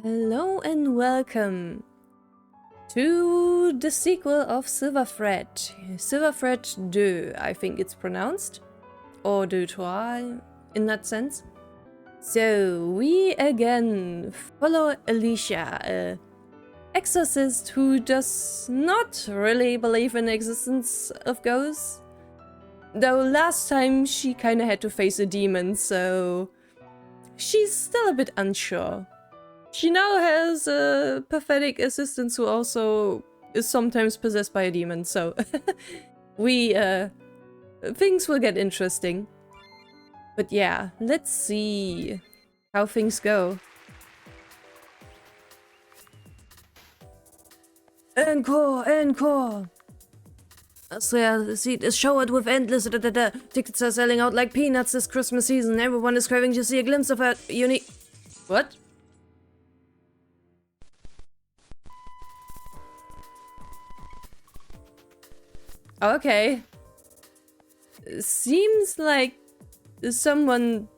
Hello and welcome to the sequel of Silverthread Deux, I think it's pronounced, or Deux Trois in that sense. So we again follow Alicia, a exorcist who does not really believe in the existence of ghosts, though last time she kinda had to face a demon, so she's still a bit unsure. She now has a pathetic assistant who also is sometimes possessed by a demon, so things will get interesting. But yeah, let's see how things go. Encore! Encore! Austria seat is showered with endless tickets are selling out like peanuts this Christmas season. Everyone is craving to see a glimpse of her unique... What? Okay. Seems like someone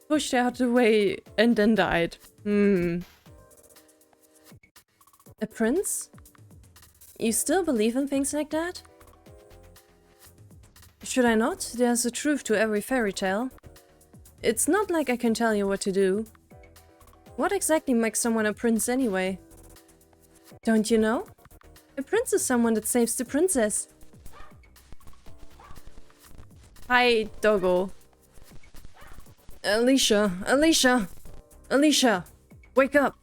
pushed her out of the way and then died. A prince? You still believe in things like that? Should I not? There's a truth to every fairy tale. It's not like I can tell you what to do. What exactly makes someone a prince anyway? Don't you know? A prince is someone that saves the princess. Hi, doggo. Alicia, Alicia, Alicia, wake up.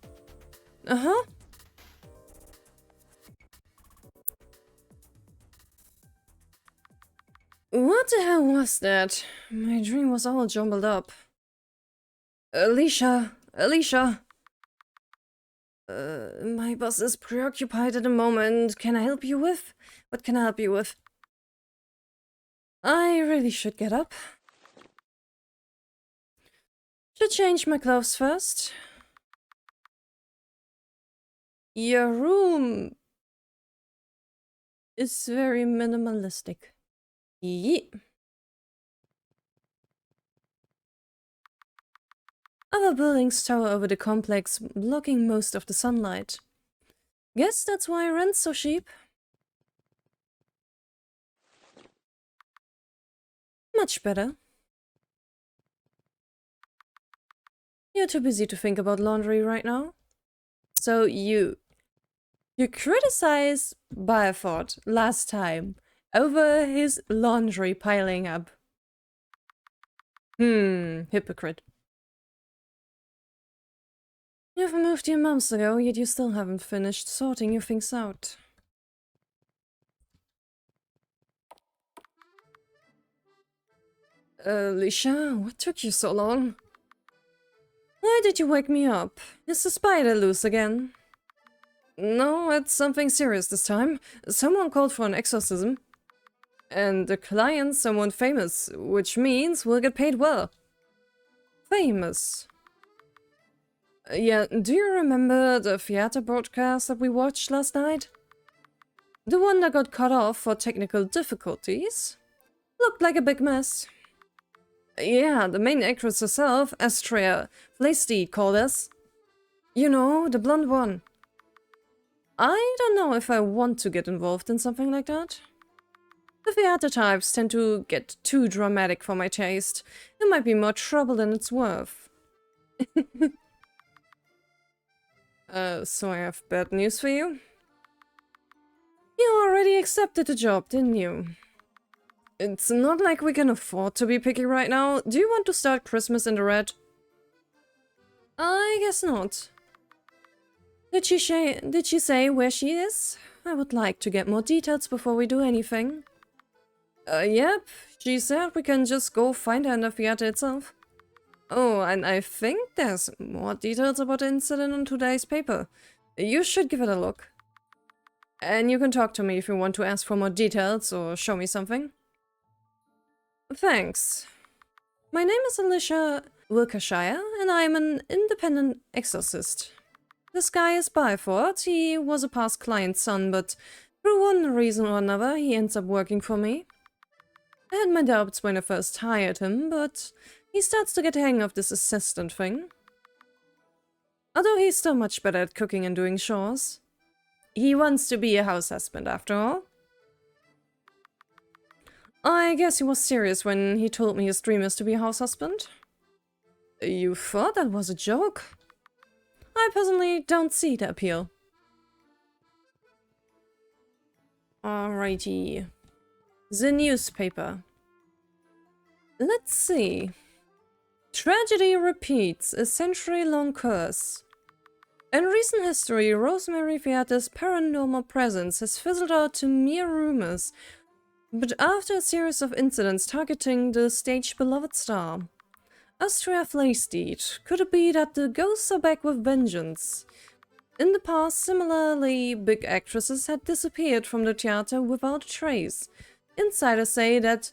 Uh-huh. What the hell was that? My dream was all jumbled up. Alicia, Alicia. My boss is preoccupied at the moment. Can I help you with? What can I help you with? I really should get up. Should change my clothes first. Your room is very minimalistic. Yee. Other buildings tower over the complex, blocking most of the sunlight. Guess that's why rent's so cheap. Much better. You're too busy to think about laundry right now. So you criticized Byford last time over his laundry piling up. Hypocrite. You've moved here months ago, yet you still haven't finished sorting your things out. Alicia, what took you so long? Why did you wake me up? Is the spider loose again? No, it's something serious this time. Someone called for an exorcism. And the client's someone famous, which means we'll get paid well. Famous. Yeah, do you remember the theater broadcast that we watched last night? The one that got cut off for technical difficulties? Looked like a big mess. Yeah, the main actress herself, Astrea Fleisty, called us. You know, the blonde one. I don't know if I want to get involved in something like that. The theater types tend to get too dramatic for my taste. It might be more trouble than it's worth. So I have bad news for you. You already accepted the job, didn't you? It's not like we can afford to be picky right now. Do you want to start Christmas in the red? I guess not. Did she say where she is? I would like to get more details before we do anything. Yep. She said we can just go find her in the theater itself. Oh, and I think there's more details about the incident in today's paper. You should give it a look. And you can talk to me if you want to ask for more details or show me something. Thanks. My name is Alicia Wilkershire, and I am an independent exorcist. This guy is Byford. He was a past client's son, but through one reason or another, he ends up working for me. I had my doubts when I first hired him, but he starts to get the hang of this assistant thing. Although he's still much better at cooking and doing chores. He wants to be a house husband, after all. I guess he was serious when he told me his dream is to be a house husband. You thought that was a joke? I personally don't see the appeal. Alrighty. The newspaper. Let's see. Tragedy repeats, a century-long curse. In recent history, Rosemary Vierte's paranormal presence has fizzled out to mere rumors, but after a series of incidents targeting the stage-beloved star, Austria Fleischstedt, could it be that the ghosts are back with vengeance? In the past, similarly big actresses had disappeared from the theater without a trace. Insiders say that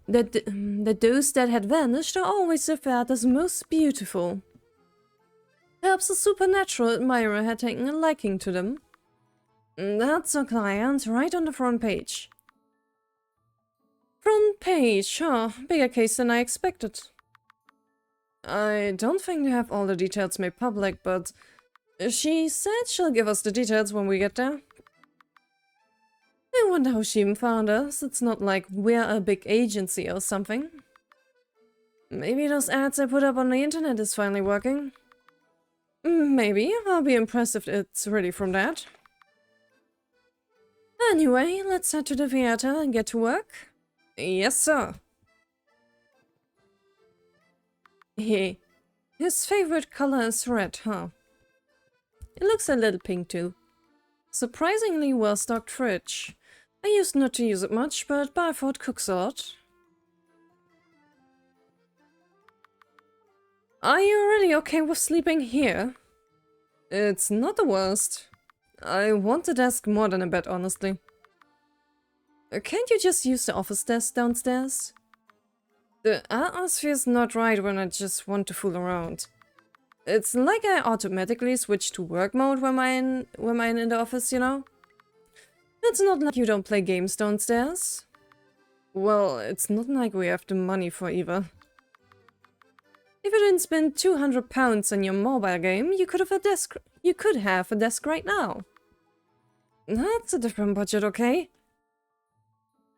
those that had vanished are always referred as most beautiful. Perhaps a supernatural admirer had taken a liking to them. That's our client, right on the front page. Front page, huh? Bigger case than I expected. I don't think they have all the details made public, but she said she'll give us the details when we get there. I wonder how she even found us. It's not like we're a big agency or something. Maybe those ads I put up on the internet is finally working. Maybe. I'll be impressed if it's really from that. Anyway, let's head to the theater and get to work. Yes, sir. Hey, his favorite color is red, huh? It looks a little pink too. Surprisingly well-stocked fridge. I used not to use it much, but Barford cooks a lot. Are you really okay with sleeping here? It's not the worst. I want a desk more than a bed, honestly. Can't you just use the office desk downstairs? The atmosphere's not right when I just want to fool around. It's like I automatically switch to work mode when I'm in the office, you know? It's not like you don't play games downstairs. Well, it's not like we have the money for either. If you didn't spend £200 on your mobile game, you could have a desk. You could have a desk right now. That's a different budget, okay?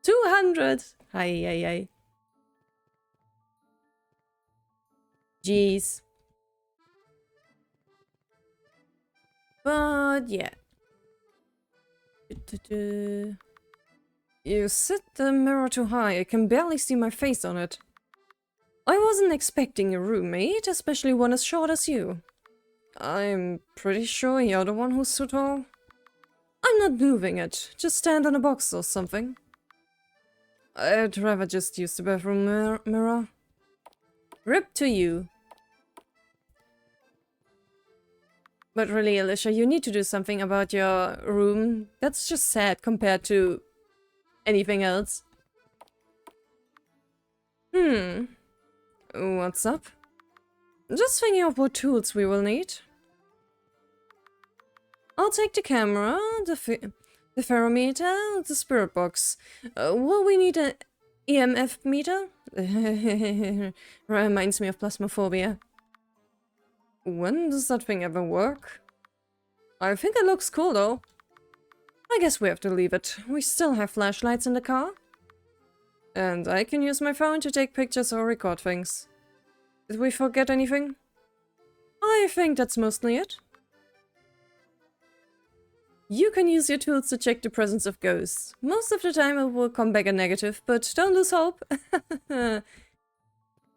200. Hey. Jeez. But yeah. You set the mirror too high. I can barely see my face on it. I wasn't expecting a roommate, especially one as short as you. I'm pretty sure you're the one who's too tall. I'm not moving it. Just stand on a box or something. I'd rather just use the bathroom mirror. Rip to you. But really, Alicia, you need to do something about your room. That's just sad compared to anything else. What's up? Just thinking of what tools we will need. I'll take the camera, the ferrometer, the spirit box. Will we need an EMF meter? Reminds me of plasmophobia. When does that thing ever work? I think it looks cool though. I guess we have to leave it. We still have flashlights in the car. And I can use my phone to take pictures or record things. Did we forget anything? I think that's mostly it. You can use your tools to check the presence of ghosts. Most of the time it will come back a negative, but don't lose hope.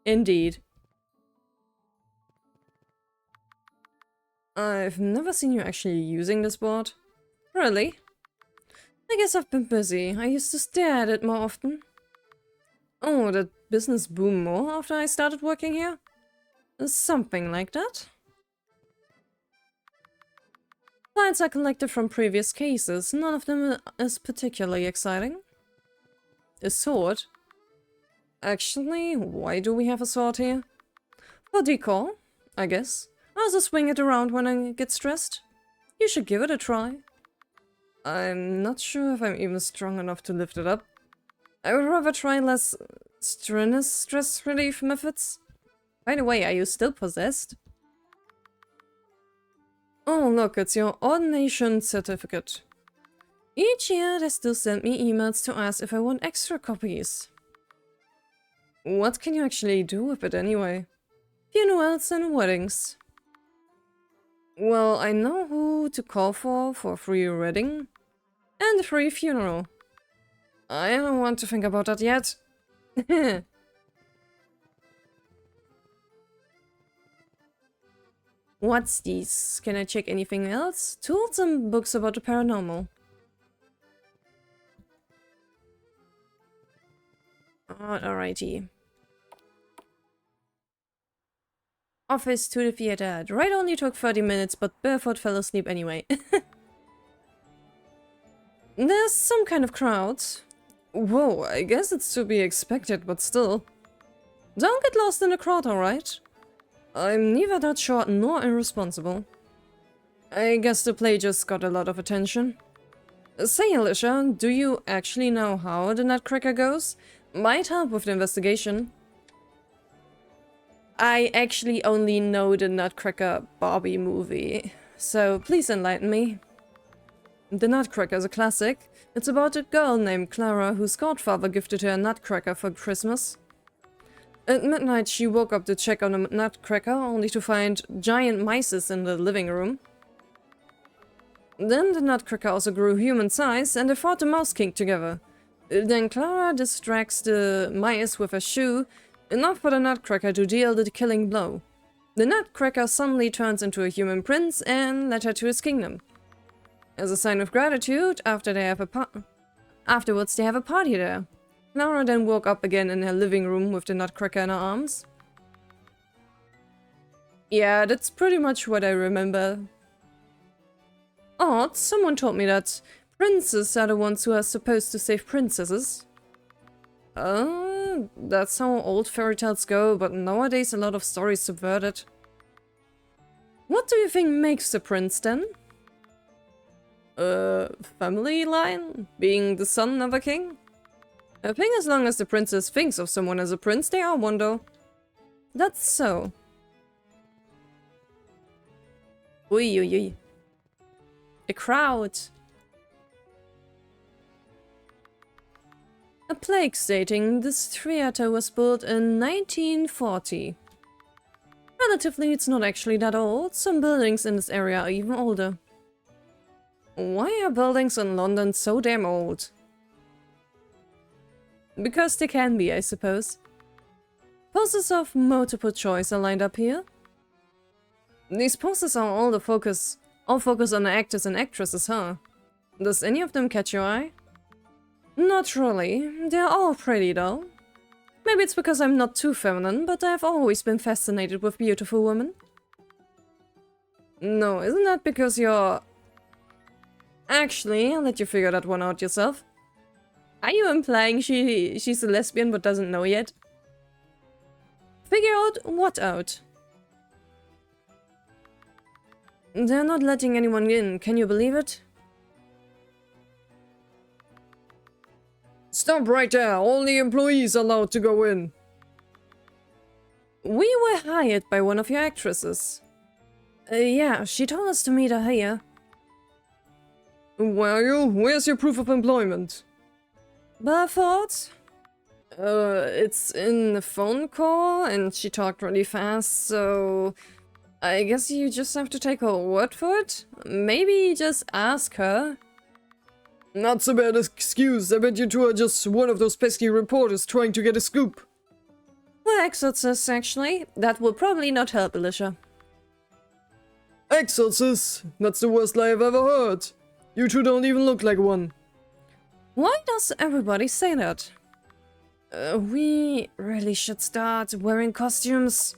Indeed. I've never seen you actually using this board. Really? I guess I've been busy. I used to stare at it more often. Oh, did business boom more after I started working here? Something like that. Files are collected from previous cases. None of them is particularly exciting. A sword? Actually, why do we have a sword here? For decor, I guess. I'll just swing it around when I get stressed. You should give it a try. I'm not sure if I'm even strong enough to lift it up. I would rather try less strenuous stress relief methods. By the way, are you still possessed? Oh, look, it's your ordination certificate. Each year, they still send me emails to ask if I want extra copies. What can you actually do with it anyway? Funerals and weddings. Well, I know who to call for a free wedding and a free funeral. I don't want to think about that yet. What's this? Can I check anything else? Tools and books about the paranormal. Alrighty. Office to the theater. The ride only took 30 minutes, but Barefoot fell asleep anyway. There's some kind of crowd. Whoa, I guess it's to be expected, but still. Don't get lost in the crowd, alright? I'm neither that short nor irresponsible. I guess the play just got a lot of attention. Say, Alicia, do you actually know how the Nutcracker goes? Might help with the investigation. I actually only know the Nutcracker Barbie movie, so please enlighten me. The Nutcracker is a classic. It's about a girl named Clara whose godfather gifted her a nutcracker for Christmas. At midnight, she woke up to check on the nutcracker, only to find giant mice in the living room. Then the nutcracker also grew human size, and they fought the Mouse King together. Then Clara distracts the mice with a shoe, enough for the nutcracker to deal the killing blow. The nutcracker suddenly turns into a human prince and led her to his kingdom. As a sign of gratitude, afterwards they have a party there. Clara then woke up again in her living room with the nutcracker in her arms. Yeah, that's pretty much what I remember. Odd, someone told me that princes are the ones who are supposed to save princesses. That's how old fairy tales go, but nowadays a lot of stories subvert it. What do you think makes a prince then? Family line? Being the son of a king? I think as long as the princess thinks of someone as a prince, they are one though. That's so. Ui ui ui. A crowd. A plaque stating this theater was built in 1940. Relatively, it's not actually that old. Some buildings in this area are even older. Why are buildings in London so damn old? Because they can be, I suppose. Posters of multiple choice are lined up here. These posters are all focus on the actors and actresses, huh? Does any of them catch your eye? Not really. They're all pretty though. Maybe it's because I'm not too feminine, but I've always been fascinated with beautiful women. No, isn't that because you're... Actually, I'll let you figure that one out yourself. Are you implying she's a lesbian but doesn't know yet? Figure out what out? They're not letting anyone in, can you believe it? Stop right there, only employees are allowed to go in. We were hired by one of your actresses. Yeah, she told us to meet her here. Were you? Where's your proof of employment? Barefoot? It's in the phone call, and she talked really fast, so... I guess you just have to take her word for it? Maybe just ask her. Not so bad excuse, I bet you two are just one of those pesky reporters trying to get a scoop. We're exorcists, actually. That will probably not help, Alicia. Exorcist? That's the worst lie I've ever heard. You two don't even look like one. Why does everybody say that? We really should start wearing costumes.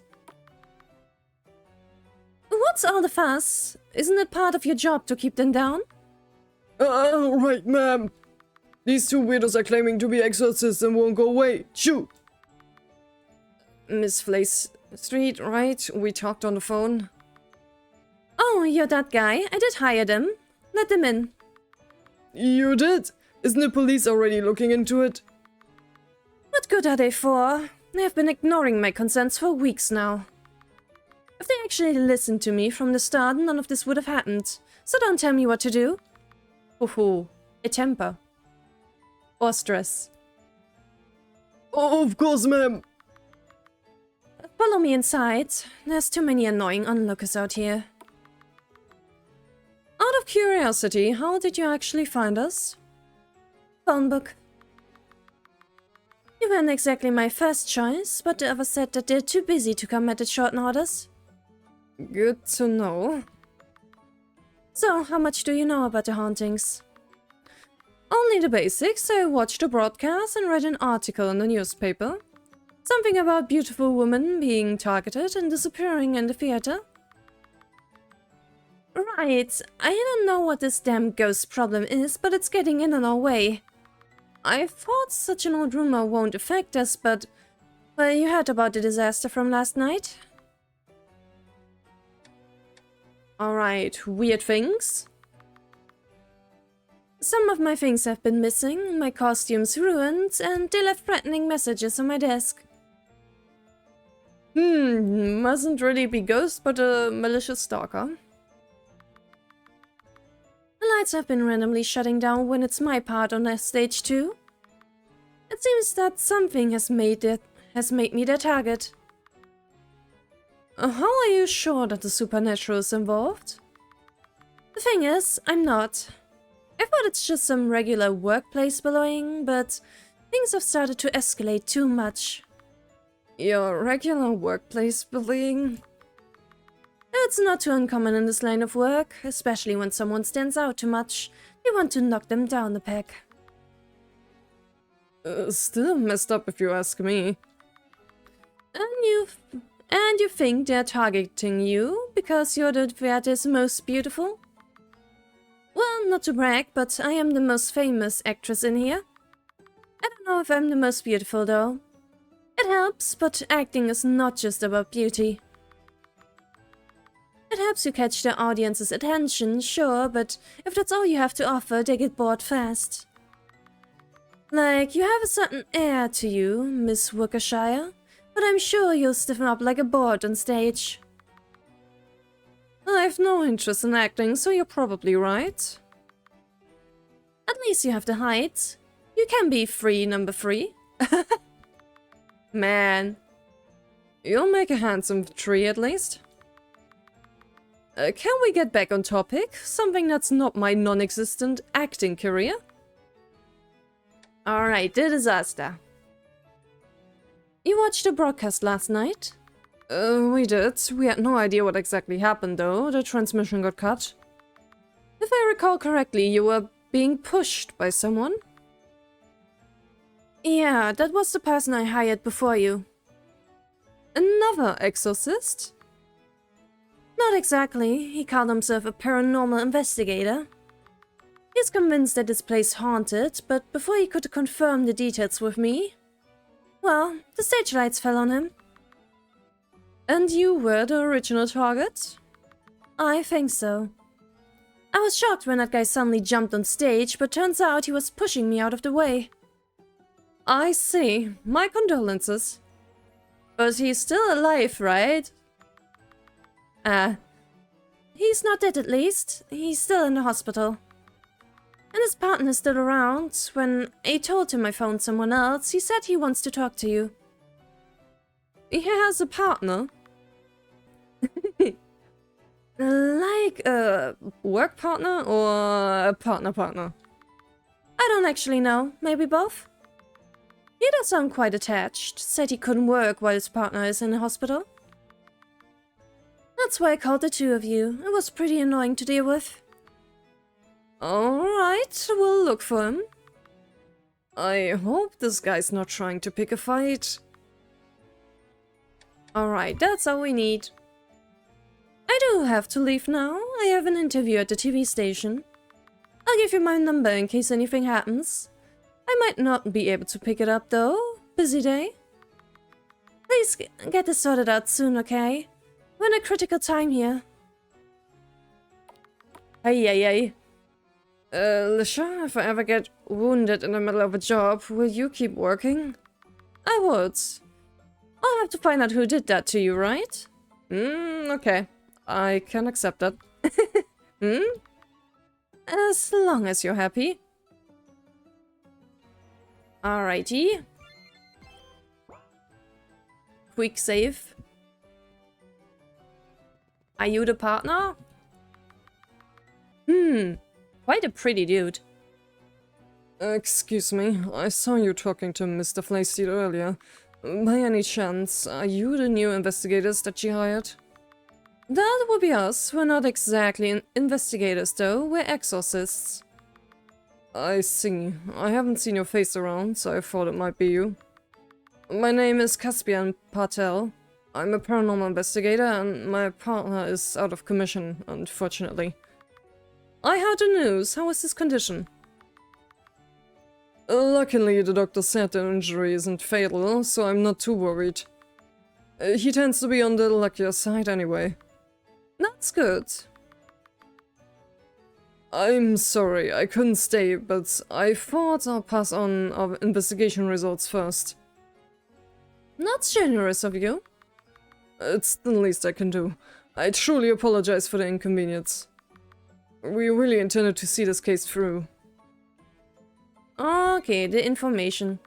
What's all the fuss? Isn't it part of your job to keep them down? Right, ma'am. These two weirdos are claiming to be exorcists and won't go away. Shoo! Miss Flace Street, right? We talked on the phone. Oh, you're that guy. I did hire them. Let them in. You did? Isn't the police already looking into it? What good are they for? They have been ignoring my concerns for weeks now. If they actually listened to me from the start, none of this would have happened. So don't tell me what to do. Hoo-hoo. A temper. Or stress. Oh, of course, ma'am. Follow me inside. There's too many annoying onlookers out here. Out of curiosity, how did you actually find us? Phone book. You weren't exactly my first choice, but the others said that they're too busy to come at short notice. Good to know. So, how much do you know about the hauntings? Only the basics. I watched a broadcast and read an article in the newspaper. Something about beautiful women being targeted and disappearing in the theater. Right. I don't know what this damn ghost problem is, but it's getting in our way. I thought such an old rumor won't affect us, but... Well, you heard about the disaster from last night? Alright, weird things? Some of my things have been missing, my costumes ruined, and they left threatening messages on my desk. Mustn't really be ghost, but a malicious stalker. The lights have been randomly shutting down when it's my part on stage 2. It seems that something has made me their target. How are you sure that the supernatural is involved? The thing is, I'm not. I thought it's just some regular workplace bullying, but things have started to escalate too much. Your regular workplace bullying? It's not too uncommon in this line of work, especially when someone stands out too much. You want to knock them down a peg. Still messed up if you ask me. And you think they're targeting you because you're the theater's most beautiful? Well, not to brag, but I am the most famous actress in here. I don't know if I'm the most beautiful though. It helps, but acting is not just about beauty. It helps you catch the audience's attention, sure, but if that's all you have to offer, they get bored fast. Like, you have a certain air to you, Miss Worcestershire, but I'm sure you'll stiffen up like a board on stage. I've no interest in acting, so you're probably right. At least you have the height. You can be free number 3. Man. You'll make a handsome tree at least. Can we get back on topic? Something that's not my non-existent acting career? Alright, the disaster. You watched the broadcast last night? We did. We had no idea what exactly happened though. The transmission got cut. If I recall correctly, you were being pushed by someone? Yeah, that was the person I hired before you. Another exorcist? Not exactly. He called himself a paranormal investigator. He's convinced that this place haunted, but before he could confirm the details with me, well, the stage lights fell on him. And you were the original target? I think so. I was shocked when that guy suddenly jumped on stage, but turns out he was pushing me out of the way. I see. My condolences. But he's still alive, right? He's not dead at least. He's still in the hospital. And his partner's still around. When I told him I found someone else, he said he wants to talk to you. He has a partner? Like a work partner or a partner? I don't actually know. Maybe both? He does sound quite attached. Said he couldn't work while his partner is in the hospital. That's why I called the two of you. It was pretty annoying to deal with. Alright, we'll look for him. I hope this guy's not trying to pick a fight. Alright, that's all we need. I do have to leave now. I have an interview at the TV station. I'll give you my number in case anything happens. I might not be able to pick it up though. Busy day. Please get this sorted out soon, okay? We're in a critical time here. Hey. Alicia, if I ever get wounded in the middle of a job, will you keep working? I would. I'll have to find out who did that to you, right? Okay. I can accept that. As long as you're happy. Alrighty. Quick save. Are you the partner? Quite a pretty dude. Excuse me, I saw you talking to Mr. Flaysteed earlier. By any chance, are you the new investigators that she hired? That would be us. We're not exactly investigators though, we're exorcists. I see. I haven't seen your face around, so I thought it might be you. My name is Caspian Patel. I'm a paranormal investigator and my partner is out of commission, unfortunately. I heard the news. How is his condition? Luckily, the doctor said the injury isn't fatal, so I'm not too worried. He tends to be on the luckier side anyway. That's good. I'm sorry, I couldn't stay, but I thought I'll pass on our investigation results first. That's generous of you. It's the least I can do. I truly apologize for the inconvenience. We really intended to see this case through. Okay, the information.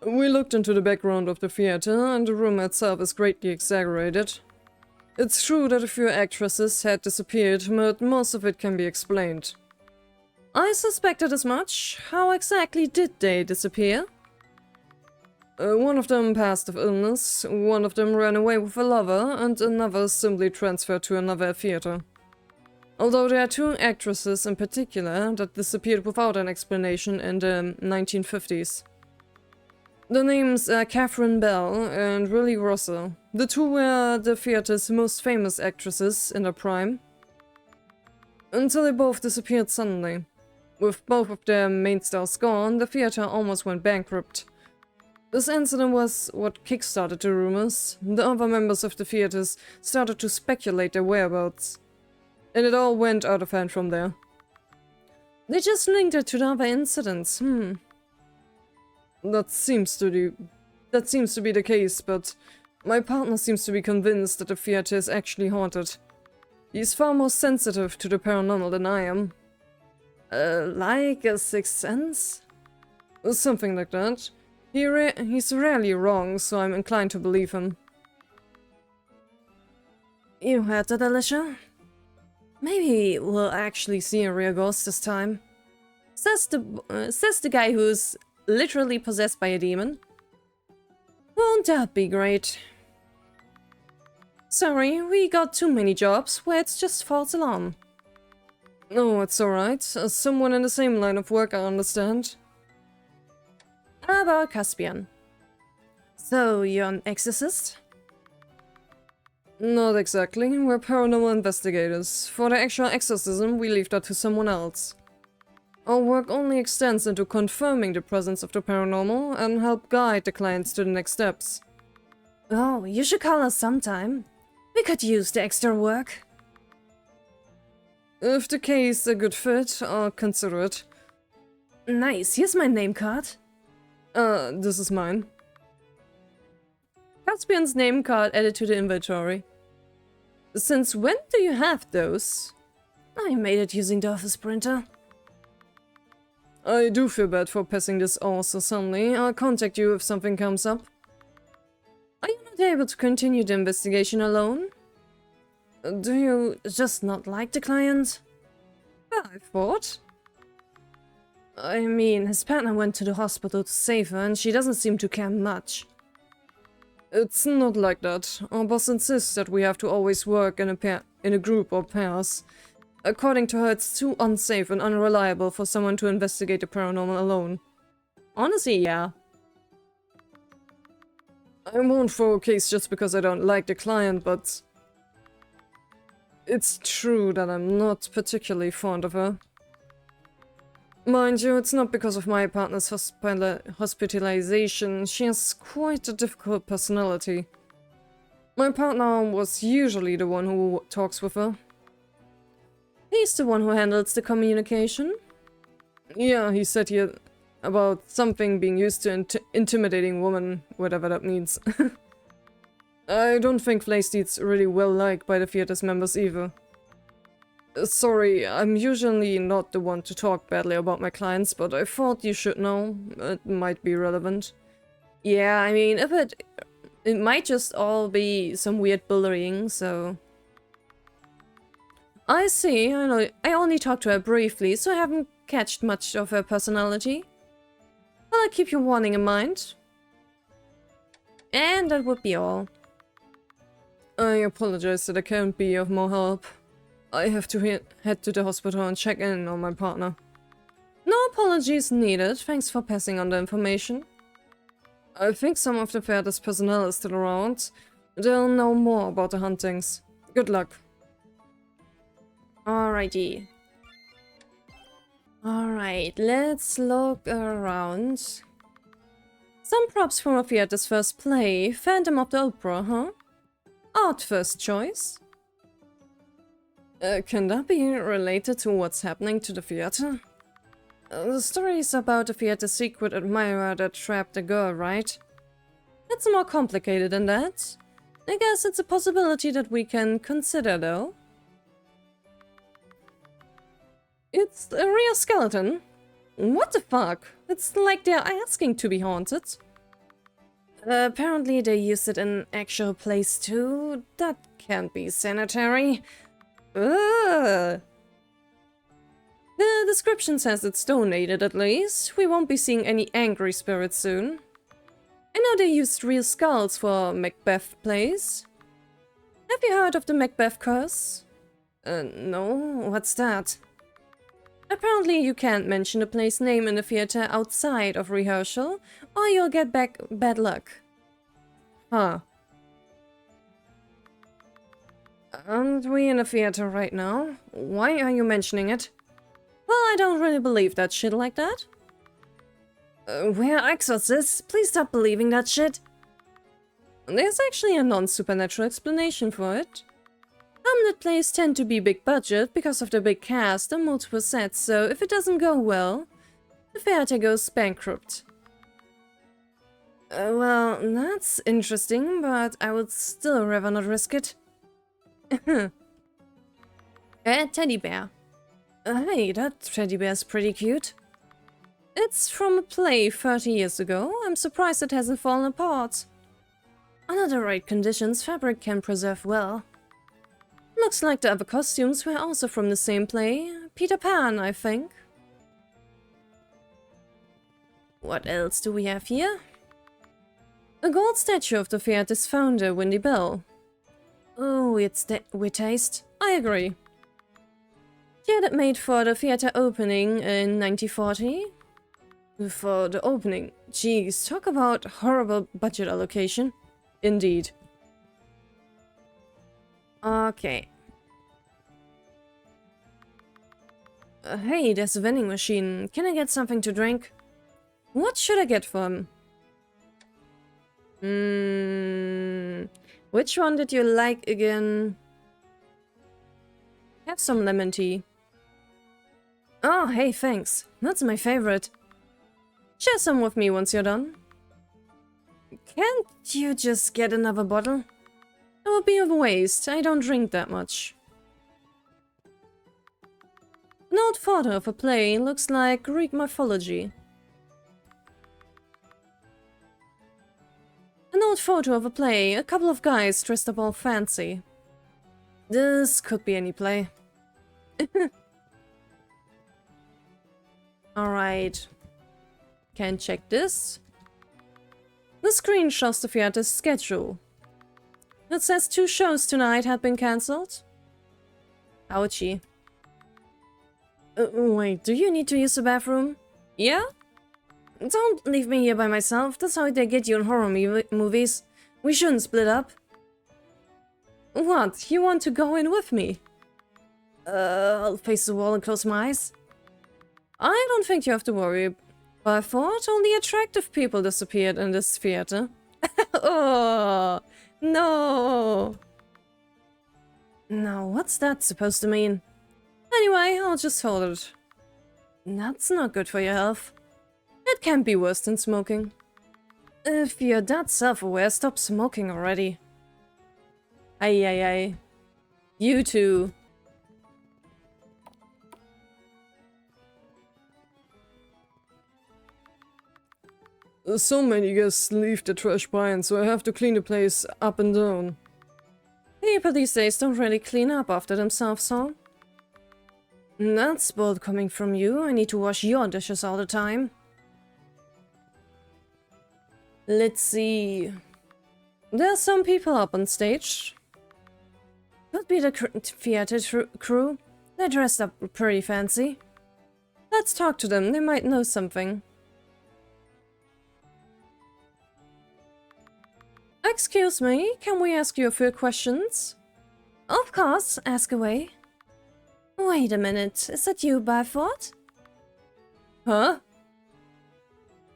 We looked into the background of the theater, and the room itself is greatly exaggerated. It's true that a few actresses had disappeared, but most of it can be explained. I suspected as much. How exactly did they disappear? One of them passed of illness, one of them ran away with a lover, and another simply transferred to another theater. Although there are two actresses in particular that disappeared without an explanation in the 1950s. The names are Catherine Bell and Willie Russell. The two were the theater's most famous actresses in their prime. Until they both disappeared suddenly. With both of their main stars gone, the theater almost went bankrupt. This incident was what kickstarted the rumors. The other members of the theaters started to speculate their whereabouts. And it all went out of hand from there. They just linked it to the other incidents. That seems to be the case, but my partner seems to be convinced that the theater is actually haunted. He's far more sensitive to the paranormal than I am. Like a sixth sense? Something like that. He's rarely wrong, so I'm inclined to believe him. You heard that, Alicia? Maybe we'll actually see a real ghost this time. Says the guy who's literally possessed by a demon. Won't that be great? Sorry, we got too many jobs where it's just false alarm. No, it's alright. As someone in the same line of work, I understand. How about Caspian? So, you're an exorcist? Not exactly. We're paranormal investigators. For the actual exorcism, we leave that to someone else. Our work only extends into confirming the presence of the paranormal and help guide the clients to the next steps. Oh, you should call us sometime. We could use the extra work. If the case is a good fit, I'll consider it. Nice, here's my name card. This is mine. Caspian's name card added to the inventory. Since when do you have those? I made it using the office printer. I do feel bad for passing this off so suddenly. I'll contact you if something comes up. Are you not able to continue the investigation alone? Do you just not like the client? I thought. I mean, his partner went to the hospital to save her and she doesn't seem to care much. It's not like that. Our boss insists that we have to always work in a group or pairs. According to her, it's too unsafe and unreliable for someone to investigate the paranormal alone. Honestly, yeah. I won't throw a case just because I don't like the client, but it's true that I'm not particularly fond of her. Mind you, it's not because of my partner's hospitalization. She has quite a difficult personality. My partner was usually the one who talks with her. He's the one who handles the communication? Yeah, he said here about something being used to intimidating women, whatever that means. I don't think Flaysteed's really well liked by the theater's members either. Sorry, I'm usually not the one to talk badly about my clients, but I thought you should know. It might be relevant. Yeah, I mean, if it might just all be some weird bullying, so... I see, I know. I only talked to her briefly, so I haven't catched much of her personality. Well, I'll keep your warning in mind. And that would be all. I apologize that I can't be of more help. I have to head to the hospital and check in on my partner. No apologies needed, thanks for passing on the information. I think some of the theater's personnel is still around. They'll know more about the huntings. Good luck. Alrighty. Alright, let's look around. Some props from a theater's first play. Phantom of the Opera, huh? Odd first choice. Can that be related to what's happening to the theater? The story is about the theater's secret admirer that trapped a girl, right? It's more complicated than that. I guess it's a possibility that we can consider, though. It's a real skeleton. What the fuck? It's like they're asking to be haunted. Apparently they use it in actual plays too. That can't be sanitary. Ugh. The description says it's donated at least. We won't be seeing any angry spirits soon. I know they used real skulls for Macbeth plays. Have you heard of the Macbeth curse? No, what's that? Apparently you can't mention the play's name in the theater outside of rehearsal, or you'll get bad luck. Huh. Aren't we in a theater right now? Why are you mentioning it? Well, I don't really believe that shit like that. We're exorcists. Please stop believing that shit. There's actually a non-supernatural explanation for it. Hamlet plays tend to be big budget because of the big cast and multiple sets, so if it doesn't go well, the theater goes bankrupt. Well, that's interesting, but I would still rather not risk it. A teddy bear. Hey, that teddy bear's pretty cute. It's from a play 30 years ago. I'm surprised it hasn't fallen apart. Under the right conditions, fabric can preserve well. Looks like the other costumes were also from the same play. Peter Pan, I think. What else do we have here? A gold statue of the theater's founder, Windy Bell. Oh, it's weird taste. I agree. She had it made for the theater opening in 1940. For the opening. Jeez, talk about horrible budget allocation. Indeed. Okay. Hey, there's a vending machine. Can I get something to drink? What should I get for him? Which one did you like again? Have some lemon tea. Oh, hey, thanks. That's my favorite. Share some with me once you're done. Can't you just get another bottle? It would be a waste. I don't drink that much. An old photo of a play looks like Greek mythology. An old photo of a play, a couple of guys dressed up all fancy. This could be any play. Alright. Can check this. The screen shows the theater's schedule. It says 2 shows tonight had been cancelled. Ouchie. Wait, do you need to use the bathroom? Yeah? Don't leave me here by myself. That's how they get you in horror movies. We shouldn't split up. What? You want to go in with me? I'll face the wall and close my eyes. I don't think you have to worry. But I thought only attractive people disappeared in this theater. Oh, no. Now, what's that supposed to mean? Anyway, I'll just hold it. That's not good for your health. It can't be worse than smoking. If you're that self-aware, stop smoking already. Ay, ay, ay. You too. So many guests leave the trash behind, so I have to clean the place up and down. People these days don't really clean up after themselves, huh? That's bold coming from you. I need to wash your dishes all the time. Let's see. There's some people up on stage. Could be the theater crew. They're dressed up pretty fancy. Let's talk to them. They might know something. Excuse me, can we ask you a few questions? Of course, ask away. Wait a minute, is that you, Byford? Huh?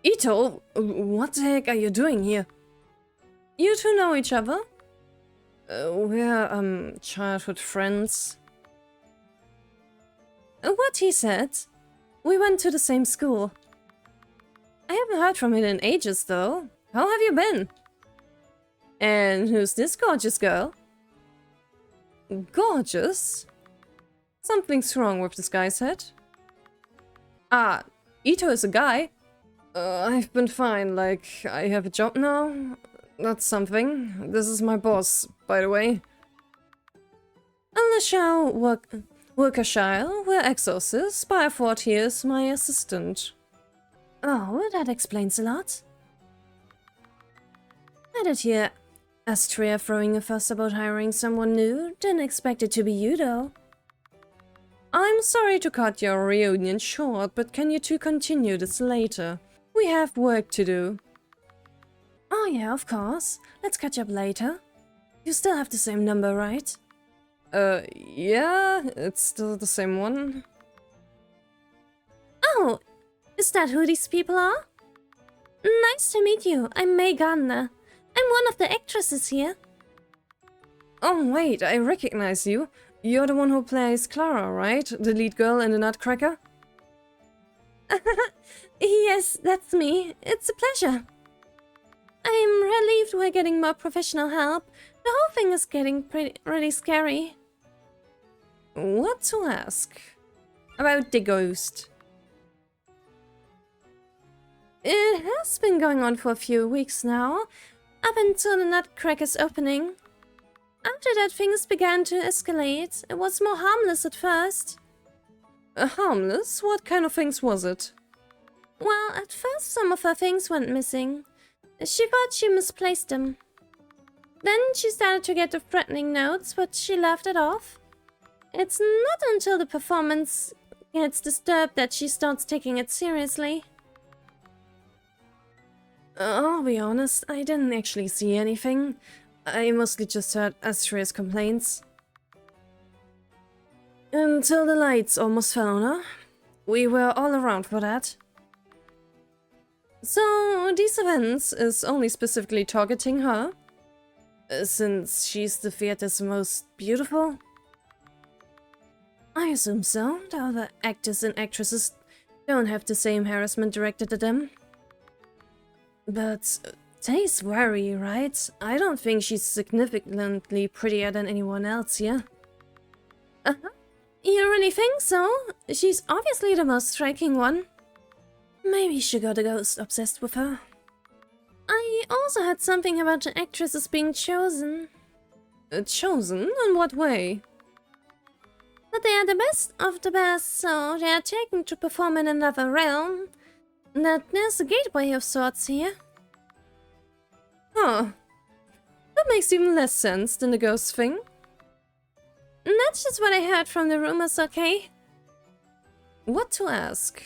Ito, what the heck are you doing here? You two know each other? We're, childhood friends. What he said? We went to the same school. I haven't heard from him in ages, though. How have you been? And who's this gorgeous girl? Gorgeous? Something's wrong with this guy's head. Ah, Ito is a guy. I've been fine, like, I have a job now. That's something. This is my boss, by the way. Alicia Worcestershire, we're exorcists. Byford here is my assistant. Oh, that explains a lot. I did hear Astria throwing a fuss about hiring someone new. Didn't expect it to be you, though. I'm sorry to cut your reunion short, but can you two continue this later? We have work to do. Oh yeah, of course. Let's catch up later. You still have the same number, right? Yeah, it's still the same one. Oh, is that who these people are? Nice to meet you. I'm May Gardner. I'm one of the actresses here. Oh wait, I recognize you. You're the one who plays Clara, right? The lead girl in the Nutcracker? Yes, that's me. It's a pleasure. I'm relieved we're getting more professional help. The whole thing is getting really scary. What to ask? About the ghost. It has been going on for a few weeks now, up until the Nutcracker's opening. After that, things began to escalate. It was more harmless at first. Harmless? What kind of things was it? Well, at first some of her things went missing. She thought she misplaced them. Then she started to get the threatening notes, but she laughed it off. It's not until the performance gets disturbed that she starts taking it seriously. I'll be honest, I didn't actually see anything. I mostly just heard Astria's complaints. Until the lights almost fell on her. We were all around for that. So, these events is only specifically targeting her? Since she's the theater's most beautiful? I assume so. The other actors and actresses don't have the same harassment directed at them. But tastes vary, right? I don't think she's significantly prettier than anyone else here. Uh-huh. You really think so? She's obviously the most striking one. Maybe she got a ghost obsessed with her. I also heard something about the actresses being chosen. Chosen? In what way? That they are the best of the best, so they are taken to perform in another realm. That there's a gateway of sorts here. Huh. That makes even less sense than the ghost thing. That's just what I heard from the rumors, okay? What to ask?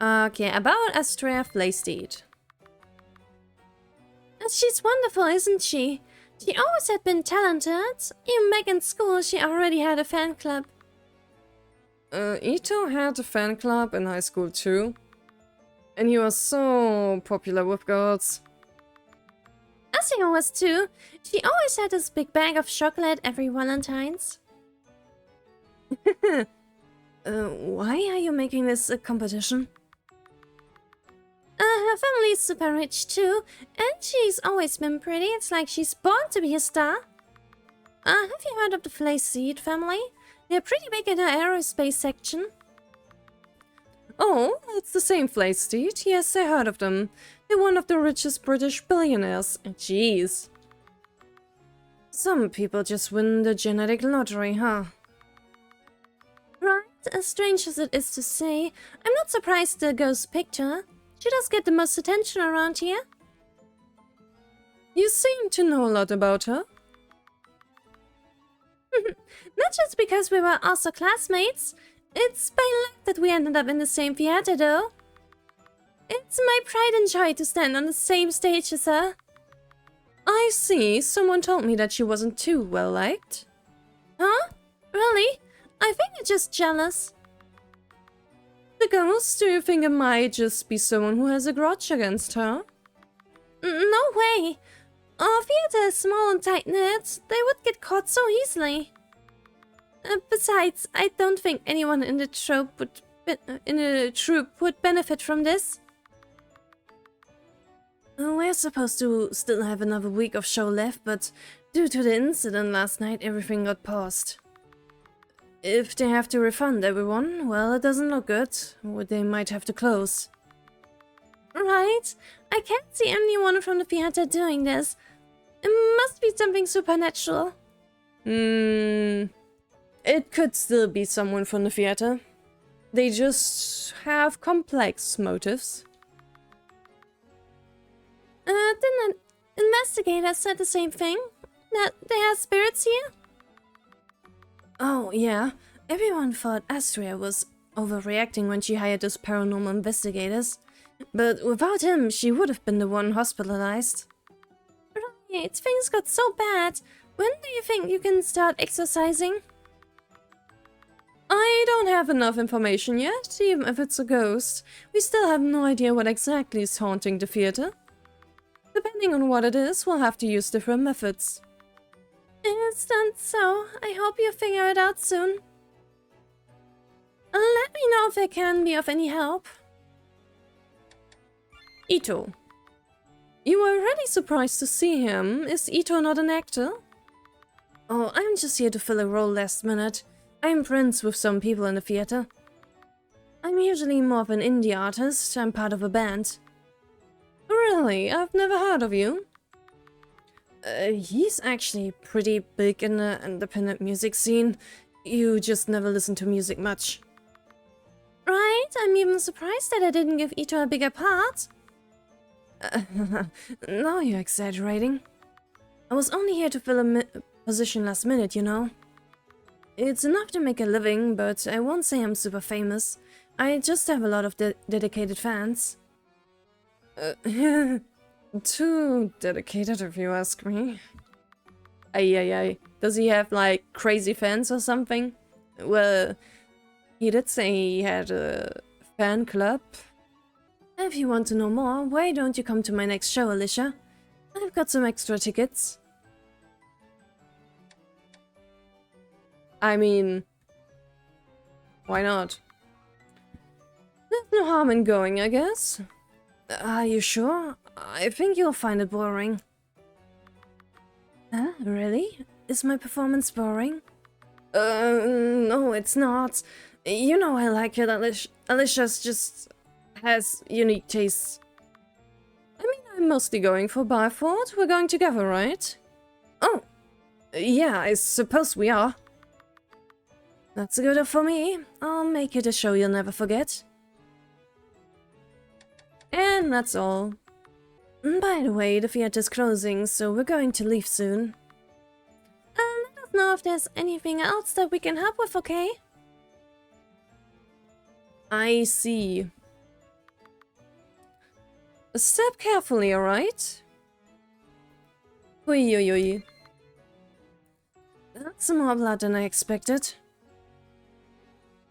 Okay, about Astria Flaysteed. She's wonderful, isn't she? She always had been talented. Even back in school, she already had a fan club. Ito had a fan club in high school too. And he was so popular with girls. Astria was too. She always had this big bag of chocolate every Valentine's. Why are you making this a competition? Her family's super rich too, and she's always been pretty. It's like she's born to be a star. Have you heard of the Flayseed family? They're pretty big in the aerospace section. Oh, it's the same Flaysteed. Yes, I heard of them. They're one of the richest British billionaires. Jeez. Some people just win the genetic lottery, huh? Right, as strange as it is to say, I'm not surprised the ghost picked her. She does get the most attention around here. You seem to know a lot about her. Not just because we were also classmates. It's by luck that we ended up in the same theater, though. It's my pride and joy to stand on the same stage as her. I see. Someone told me that she wasn't too well liked. Huh? Really? I think you're just jealous. The ghost, do you think it might just be someone who has a grudge against her? No way. Our theater is small and tight-knit. They would get caught so easily. Besides, I don't think anyone in the troupe would benefit from this. We're supposed to still have another week of show left, but due to the incident last night, everything got paused. If they have to refund everyone, well, it doesn't look good. They might have to close. Right. I can't see anyone from the theater doing this. It must be something supernatural. It could still be someone from the theater. They just have complex motives. Didn't an investigator said the same thing? That they have spirits here? Oh, yeah. Everyone thought Astria was overreacting when she hired those paranormal investigators. But without him, she would have been the one hospitalized. Right, things got so bad. When do you think you can start exercising? I don't have enough information yet, even if it's a ghost. We still have no idea what exactly is haunting the theater. Depending on what it is, we'll have to use different methods. It's done so. I hope you figure it out soon. Let me know if I can be of any help. Ito. You were really surprised to see him. Is Ito not an actor? Oh, I'm just here to fill a role last minute. I'm friends with some people in the theater. I'm usually more of an indie artist. I'm part of a band. Really? I've never heard of you. He's actually pretty big in the independent music scene. You just never listen to music much. Right, I'm even surprised that I didn't give Ito a bigger part. Now you're exaggerating. I was only here to fill a position last minute, you know. It's enough to make a living, but I won't say I'm super famous. I just have a lot of dedicated fans. Too dedicated, if you ask me. Ay. Does he have, like, crazy fans or something? Well, he did say he had a fan club. If you want to know more, why don't you come to my next show, Alicia? I've got some extra tickets. I mean, why not? There's no harm in going, I guess. Are you sure? I think you'll find it boring. Huh? Really? Is my performance boring? No, it's not. You know I like it, Alicia's just has unique tastes. I mean, I'm mostly going for Barford. We're going together, right? Oh, yeah, I suppose we are. That's good for me. I'll make it a show you'll never forget. And that's all. By the way, the theater's closing, so we're going to leave soon. Let us know if there's anything else that we can help with, okay? I see. Step carefully, alright? Oi. That's more blood than I expected.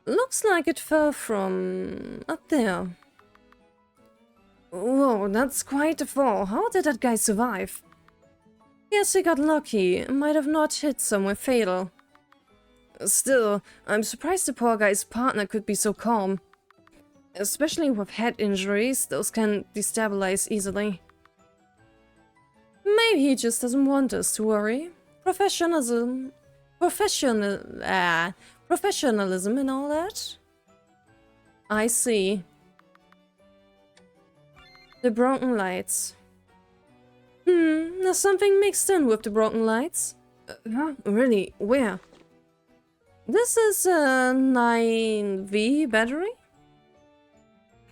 Looks like it fell from up there. Whoa, that's quite a fall. How did that guy survive? Guess he got lucky. Might have not hit somewhere fatal. Still, I'm surprised the poor guy's partner could be so calm. Especially with head injuries, those can destabilize easily. Maybe he just doesn't want us to worry. Professionalism... Professionalism and all that? I see. The broken lights. There's something mixed in with the broken lights. Huh? Really? Where? This is a 9V battery?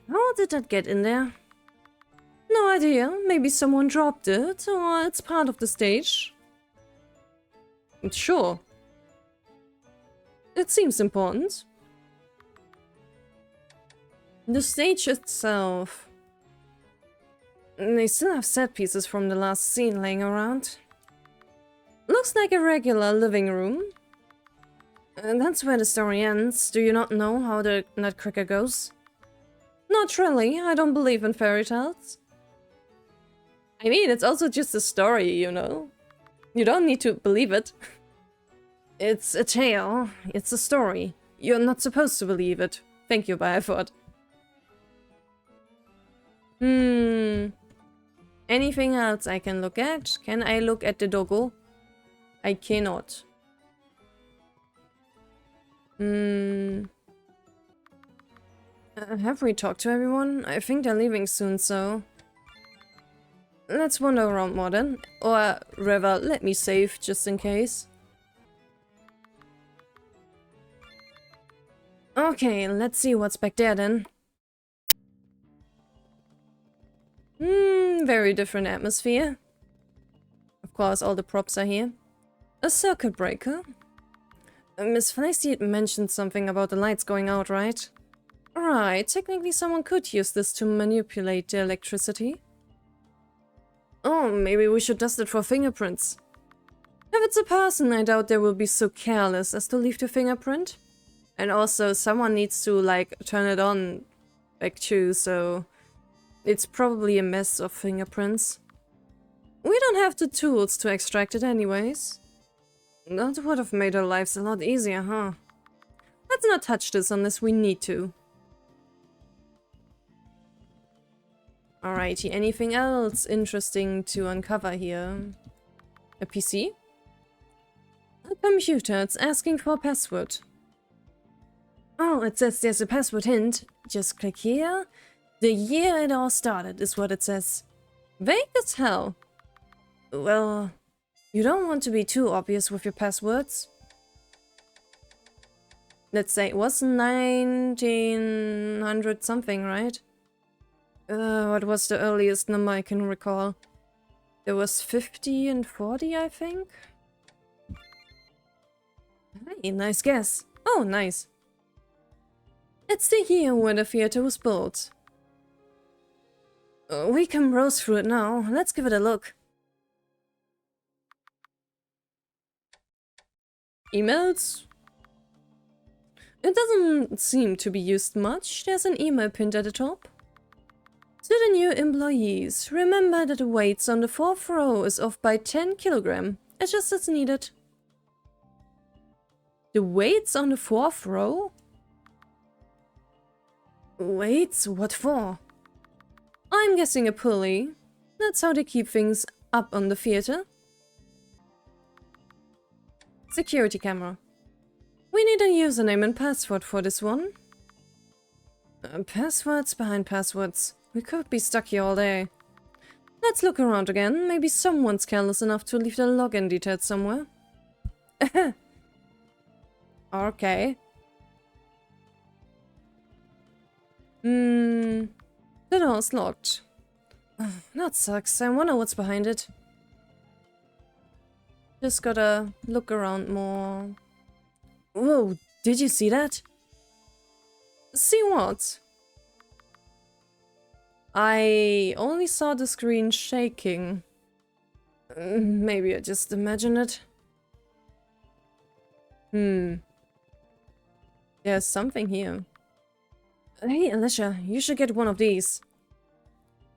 How did that get in there? No idea. Maybe someone dropped it, or it's part of the stage. Sure. It seems important. The stage itself. They still have set pieces from the last scene laying around. Looks like a regular living room. And that's where the story ends. Do you not know how the Nutcracker goes? Not really. I don't believe in fairy tales. I mean, it's also just a story, you know. You don't need to believe it. It's a tale. It's a story. You're not supposed to believe it. Thank you, Byford. Anything else I can look at? Can I look at the doggo? I cannot. Have we talked to everyone? I think they're leaving soon, so... Let's wander around more then. Or rather, let me save, just in case. Okay, let's see what's back there then. Very different atmosphere. Of course, all the props are here. A circuit breaker. Miss Felicity mentioned something about the lights going out, right? Right, technically someone could use this to manipulate the electricity. Oh, maybe we should dust it for fingerprints. If it's a person, I doubt they will be so careless as to leave the fingerprint. And also, someone needs to, like, turn it on back too, so... It's probably a mess of fingerprints. We don't have the tools to extract it anyways. That would have made our lives a lot easier, huh? Let's not touch this unless we need to. Alrighty, anything else interesting to uncover here? A PC? A computer, it's asking for a password. Oh, it says there's a password hint. Just click here. The year it all started is what it says. Vague as hell. Well, you don't want to be too obvious with your passwords. Let's say it was 1900 something, right? What was the earliest number I can recall? There was 50 and 40, I think? Hey, nice guess. Oh, nice. It's the year where the theater was built. We can browse through it now. Let's give it a look. Emails? It doesn't seem to be used much. There's an email pinned at the top. To the new employees, remember that the weights on the 4th row is off by 10 kg. Adjust as needed. The weights on the 4th row? Weights? What for? I'm guessing a pulley. That's how they keep things up on the theater. Security camera. We need a username and password for this one. Passwords behind passwords. We could be stuck here all day. Let's look around again. Maybe someone's careless enough to leave their login details somewhere. Okay. The door's locked. That sucks. I wonder what's behind it. Just gotta look around more. Whoa, did you see that? See what? I only saw the screen shaking. Maybe I just imagined it. There's something here. Hey, Alicia, you should get one of these.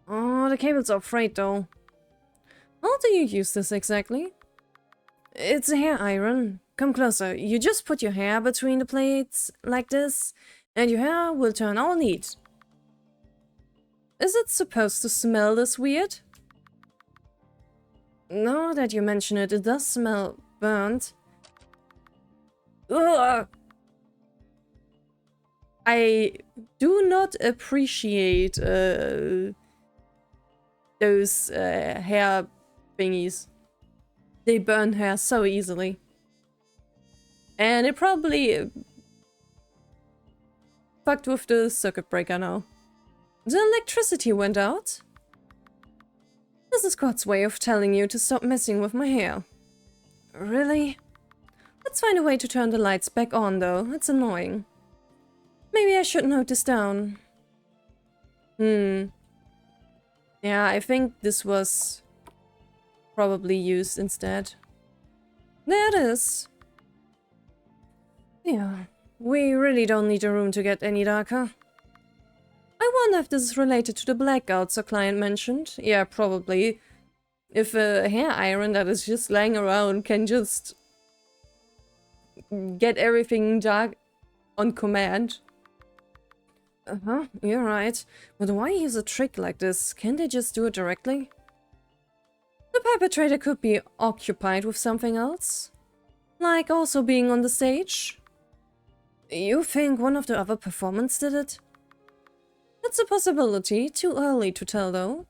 Oh, the cables are frayed though. How do you use this exactly? It's a hair iron. Come closer. You just put your hair between the plates like this, and your hair will turn all neat. Is it supposed to smell this weird? Now that you mention it, it does smell burnt. Ugh. I do not appreciate those hair thingies. They burn hair so easily. And it probably fucked with the circuit breaker now. The electricity went out. This is God's way of telling you to stop messing with my hair. Really? Let's find a way to turn the lights back on, though. It's annoying. Maybe I should note this down. Yeah, I think this was probably used instead. There it is. Yeah, we really don't need a room to get any darker. I wonder if this is related to the blackouts our client mentioned. Yeah, probably. If a hair iron that is just lying around can just get everything dark on command. You're right. But why use a trick like this? Can't they just do it directly? The perpetrator could be occupied with something else. Like also being on the stage. You think one of the other performers did it? That's a possibility. Too early to tell, though.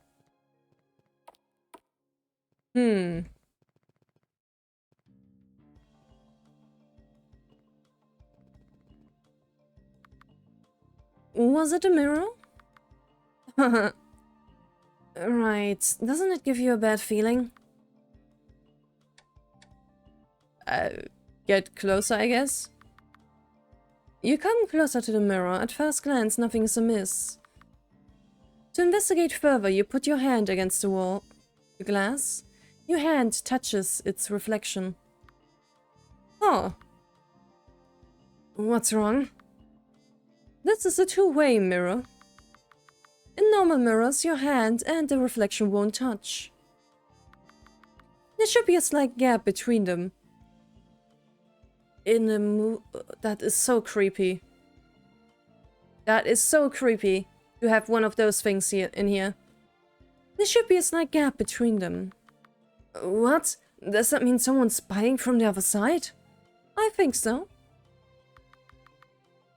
Was it a mirror? Right. Doesn't it give you a bad feeling? Get closer, I guess? You come closer to the mirror. At first glance, nothing is amiss. To investigate further, you put your hand against the wall. The glass. Your hand touches its reflection. Oh. What's wrong? This is a two-way mirror. In normal mirrors, your hand and the reflection won't touch. There should be a slight gap between them. That is so creepy. That is so creepy to have one of those things here in here. There should be a slight gap between them. What? Does that mean someone's spying from the other side? I think so.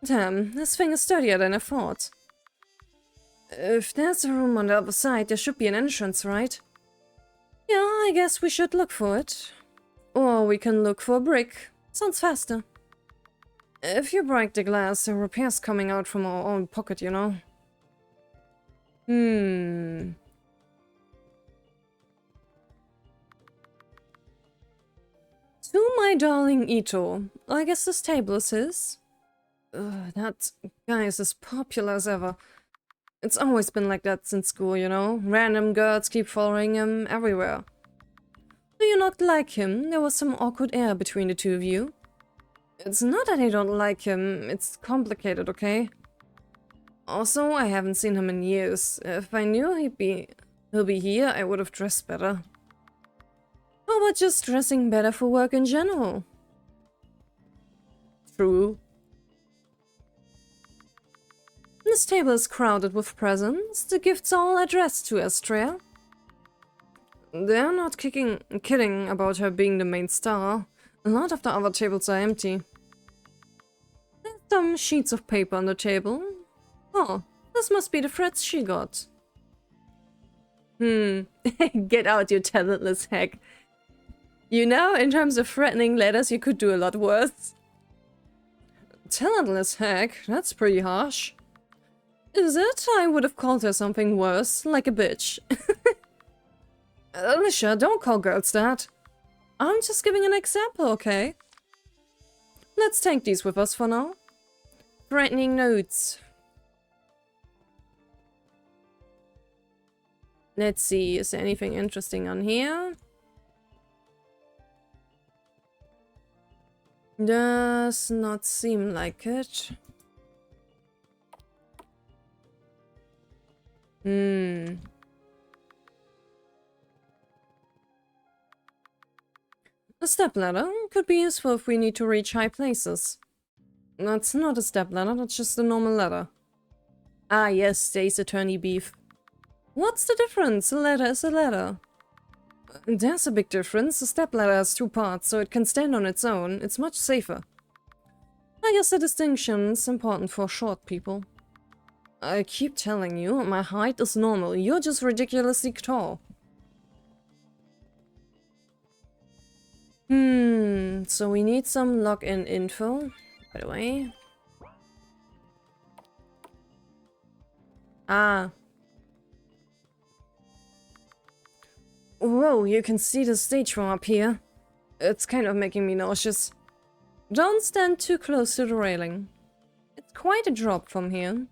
Damn, this thing is sturdier than I thought. If there's a room on the other side, there should be an entrance, right? Yeah, I guess we should look for it. Or we can look for a brick. Sounds faster. If you break the glass, the repair's coming out from our own pocket, you know? To my darling Ito. I guess this table is his. That guy is as popular as ever. It's always been like that since school, you know? Random girls keep following him everywhere. Do you not like him? There was some awkward air between the two of you. It's not that I don't like him, it's complicated, okay? Also, I haven't seen him in years. If I knew he'll be here, I would have dressed better. How about just dressing better for work in general? True. This table is crowded with presents. The gifts are all addressed to Astrea. They're not kidding about her being the main star. A lot of the other tables are empty. There's some sheets of paper on the table. Oh, this must be the threads she got. Get out, you talentless hack. You know, in terms of threatening letters, you could do a lot worse. Talentless hack? That's pretty harsh. Is it? I would have called her something worse, like a bitch. Alicia, don't call girls that. I'm just giving an example, okay? Let's take these with us for now. Threatening notes. Let's see, is there anything interesting on here? Does not seem like it. A stepladder could be useful if we need to reach high places. That's not a stepladder, that's just a normal ladder. Ah yes, Days Attorney beef. What's the difference? A ladder is a ladder. There's a big difference. The stepladder has 2 parts, so it can stand on its own. It's much safer. I guess the distinction's important for short people. I keep telling you, my height is normal. You're just ridiculously tall. So we need some login info, by the way. Ah. Whoa, you can see the stage from up here. It's kind of making me nauseous. Don't stand too close to the railing. It's quite a drop from here.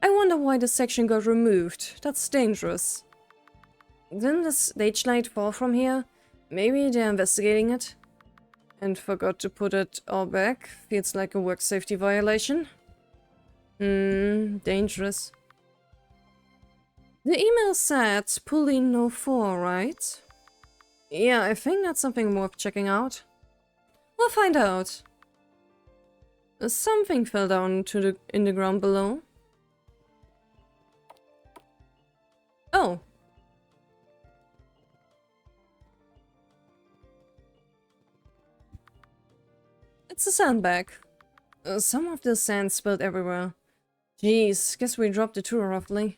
I wonder why this section got removed. That's dangerous. Didn't the stage light fall from here? Maybe they're investigating it. And forgot to put it all back. Feels like a work safety violation. Dangerous. The email said pulley no 4, right? Yeah, I think that's something worth checking out. We'll find out. Something fell down in the ground below. Oh. It's a sandbag. Some of the sand spilled everywhere. Jeez, guess we dropped it too roughly.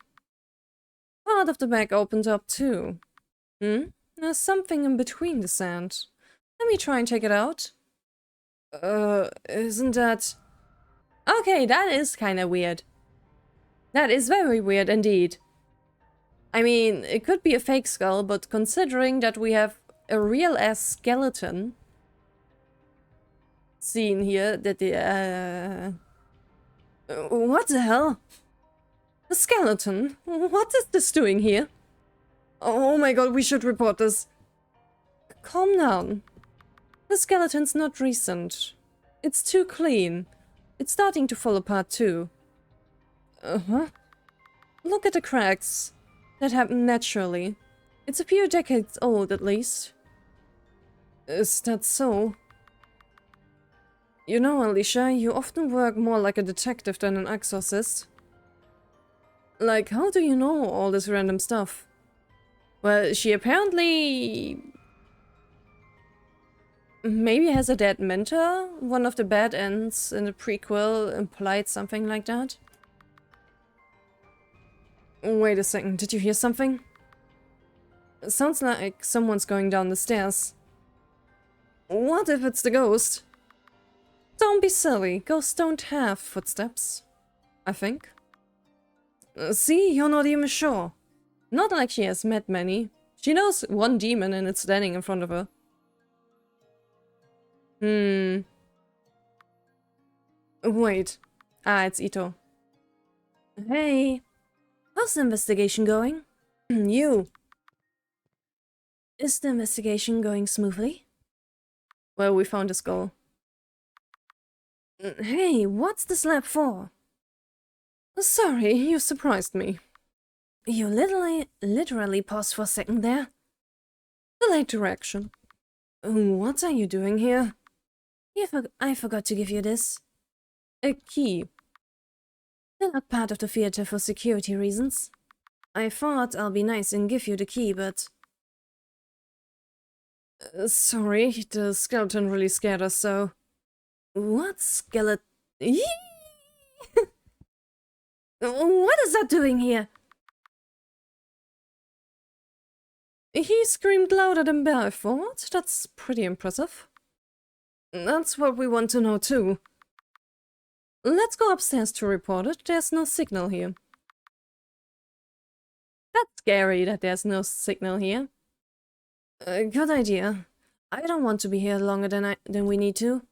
Part of the bag opened up too. There's something in between the sand. Let me try and take it out. Isn't that... Okay, that is kinda weird. That is very weird indeed. I mean, it could be a fake skull, but considering that we have a real-ass skeleton scene here, that the, what the hell? A skeleton? What is this doing here? Oh my god, we should report this. Calm down. The skeleton's not recent. It's too clean. It's starting to fall apart too. Look at the cracks. That happened naturally. It's a few decades old at least. Is that so? You know, Alicia, you often work more like a detective than an exorcist. Like, how do you know all this random stuff? Well, she apparently... maybe has a dead mentor? One of the bad ends in the prequel implied something like that? Wait a second, did you hear something? It sounds like someone's going down the stairs. What if it's the ghost? Don't be silly, ghosts don't have footsteps. I think. See, you're not even sure. Not like she has met many. She knows one demon and it's standing in front of her. Wait. Ah, it's Ito. Hey. How's the investigation going? You. Is the investigation going smoothly? Well, we found a skull. Hey, what's this lab for? Sorry, you surprised me. You literally paused for a second there. Delayed direction. What are you doing here? I forgot to give you this. A key. They're not part of the theater for security reasons. I thought I'll be nice and give you the key, but... sorry, the skeleton really scared us, so... What skeleton? What is that doing here? He screamed louder than Bear, I thought. That's pretty impressive. That's what we want to know too. Let's go upstairs to report it. There's no signal here. That's scary that there's no signal here. Good idea. I don't want to be here longer than we need to.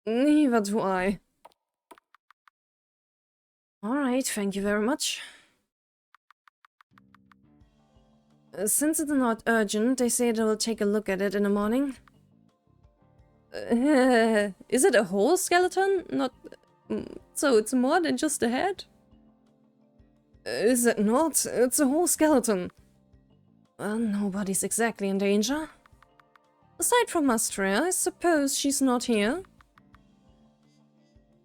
Neither do I. Alright, thank you very much. Since it's not urgent, they say they will take a look at it in the morning. Is it a whole skeleton? Not... so it's more than just a head? Is it not? It's a whole skeleton. Well, nobody's exactly in danger. Aside from Astrea, I suppose she's not here.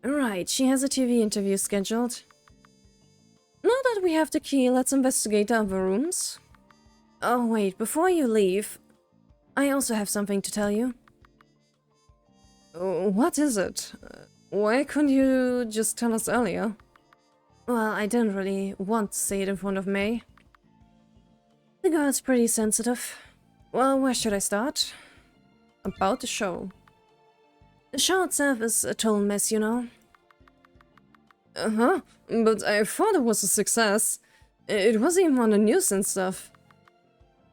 Right, she has a TV interview scheduled. Now that we have the key, let's investigate the other rooms. Oh wait, before you leave, I also have something to tell you. What is it? Why couldn't you just tell us earlier? Well, I didn't really want to say it in front of May. The girl's pretty sensitive. Well, where should I start? About the show. The show itself is a total mess, you know. Uh-huh, but I thought it was a success. It was even on the news and stuff.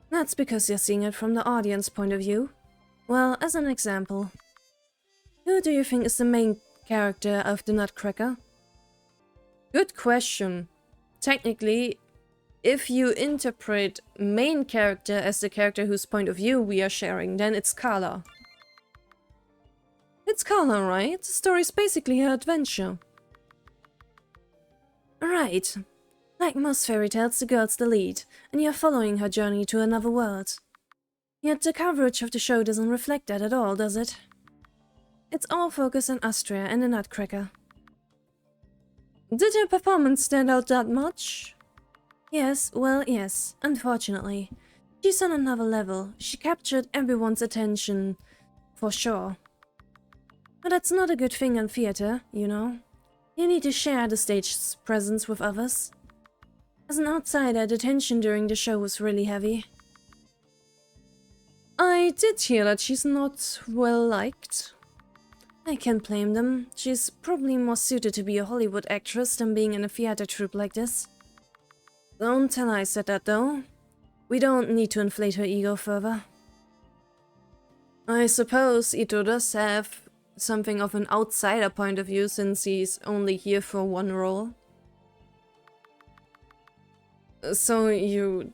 That's because you're seeing it from the audience point of view. Well, as an example, who do you think is the main character of the Nutcracker? Good question. Technically, if you interpret main character as the character whose point of view we are sharing, then it's Carla. It's Carla, right? The story's basically her adventure. Right. Like most fairy tales, the girl's the lead, and you're following her journey to another world. Yet the coverage of the show doesn't reflect that at all, does it? It's all focused on Astria and the Nutcracker. Did her performance stand out that much? Yes, well, yes, unfortunately. She's on another level. She captured everyone's attention, for sure. But that's not a good thing in theater, you know. You need to share the stage's presence with others. As an outsider, the tension during the show was really heavy. I did hear that she's not well liked. I can't blame them. She's probably more suited to be a Hollywood actress than being in a theater troupe like this. Don't tell I said that though. We don't need to inflate her ego further. I suppose Ito does have something of an outsider point of view since he's only here for one role. So you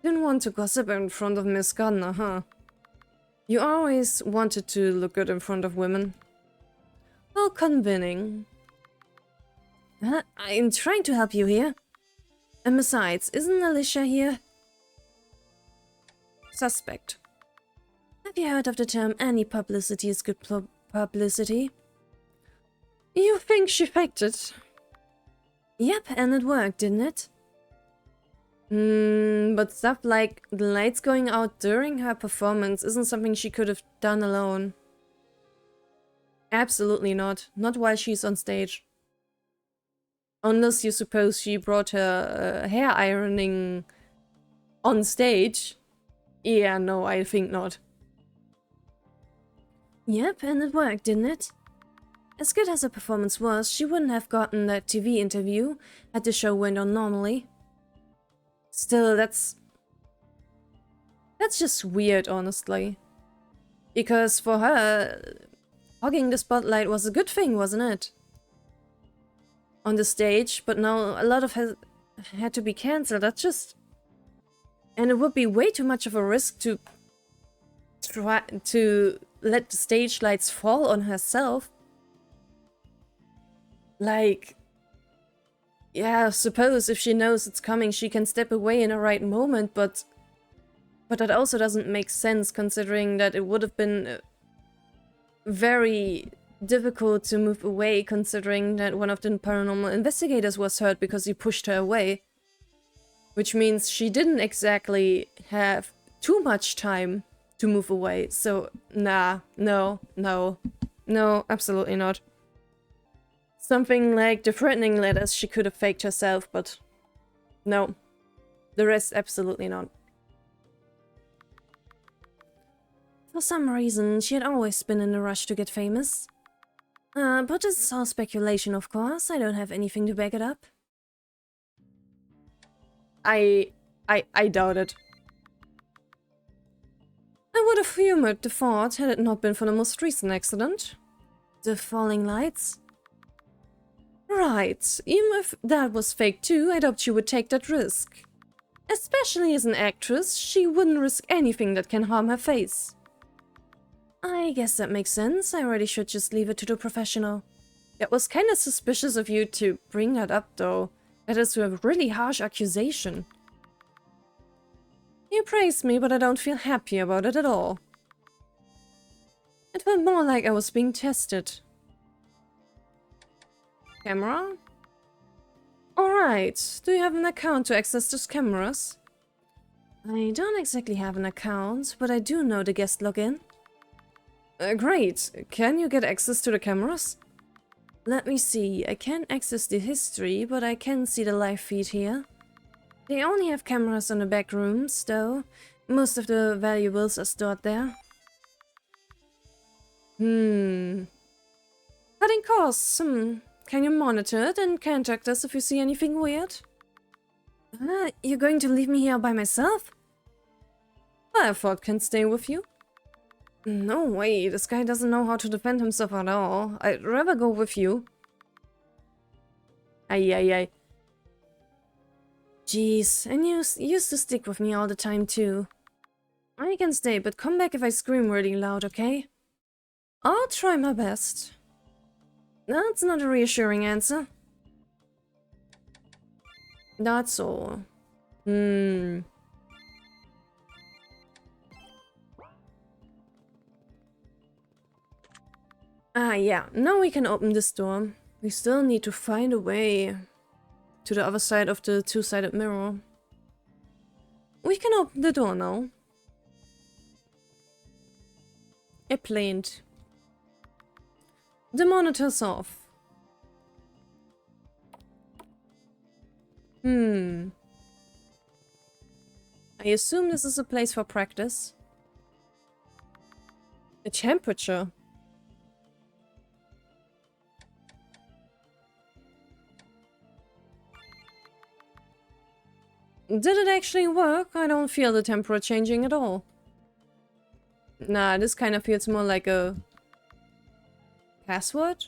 didn't want to gossip in front of Miss Gardner, huh? You always wanted to look good in front of women. How convincing. I'm trying to help you here. And besides, isn't Alicia here? Suspect. Have you heard of the term any publicity is good publicity? You think she faked it? Yep, and it worked, didn't it? But stuff like the lights going out during her performance isn't something she could have done alone. Absolutely not. Not while she's on stage. Unless you suppose she brought her hair ironing on stage. Yeah, no, I think not. Yep, and it worked, didn't it? As good as her performance was, she wouldn't have gotten that TV interview had the show went on normally. Still, that's just weird, honestly. Because for her, hogging the spotlight was a good thing, wasn't it? On the stage, but now a lot of her had to be cancelled. That's just... And it would be way too much of a risk to try to let the stage lights fall on herself. Like... Yeah, suppose if she knows it's coming, she can step away in the right moment, but that also doesn't make sense considering that it would have been very difficult to move away considering that one of the paranormal investigators was hurt because he pushed her away. Which means she didn't exactly have too much time to move away, so nah, no, absolutely not. Something like the threatening letters she could have faked herself, but no. The rest, absolutely not. For some reason, she had always been in a rush to get famous. But this is all speculation, of course. I don't have anything to back it up. I doubt it. I would have humored the thought had it not been for the most recent accident. The falling lights? Right, even if that was fake too, I doubt she would take that risk. Especially as an actress, she wouldn't risk anything that can harm her face. I guess that makes sense. I really should just leave it to the professional. It was kinda suspicious of you to bring that up though. That is a really harsh accusation. You praised me, but I don't feel happy about it at all. It felt more like I was being tested. Camera? Alright, do you have an account to access those cameras? I don't exactly have an account, but I do know the guest login. Great. Can you get access to the cameras? Let me see. I can't access the history, but I can see the live feed here. They only have cameras in the back rooms, though. Most of the valuables are stored there. Cutting costs. Can you monitor it and contact us if you see anything weird? You're going to leave me here by myself? I thought can stay with you. No way, this guy doesn't know how to defend himself at all. I'd rather go with you. Ay. Jeez, and you used to stick with me all the time too. I can stay, but come back if I scream really loud, okay? I'll try my best. That's not a reassuring answer. That's all. Ah, yeah. Now we can open this door. We still need to find a way to the other side of the two-sided mirror. We can open the door now. Airplaned. The monitor's off. I assume this is a place for practice. A temperature. Did it actually work? I don't feel the temperature changing at all. Nah, this kind of feels more like a password?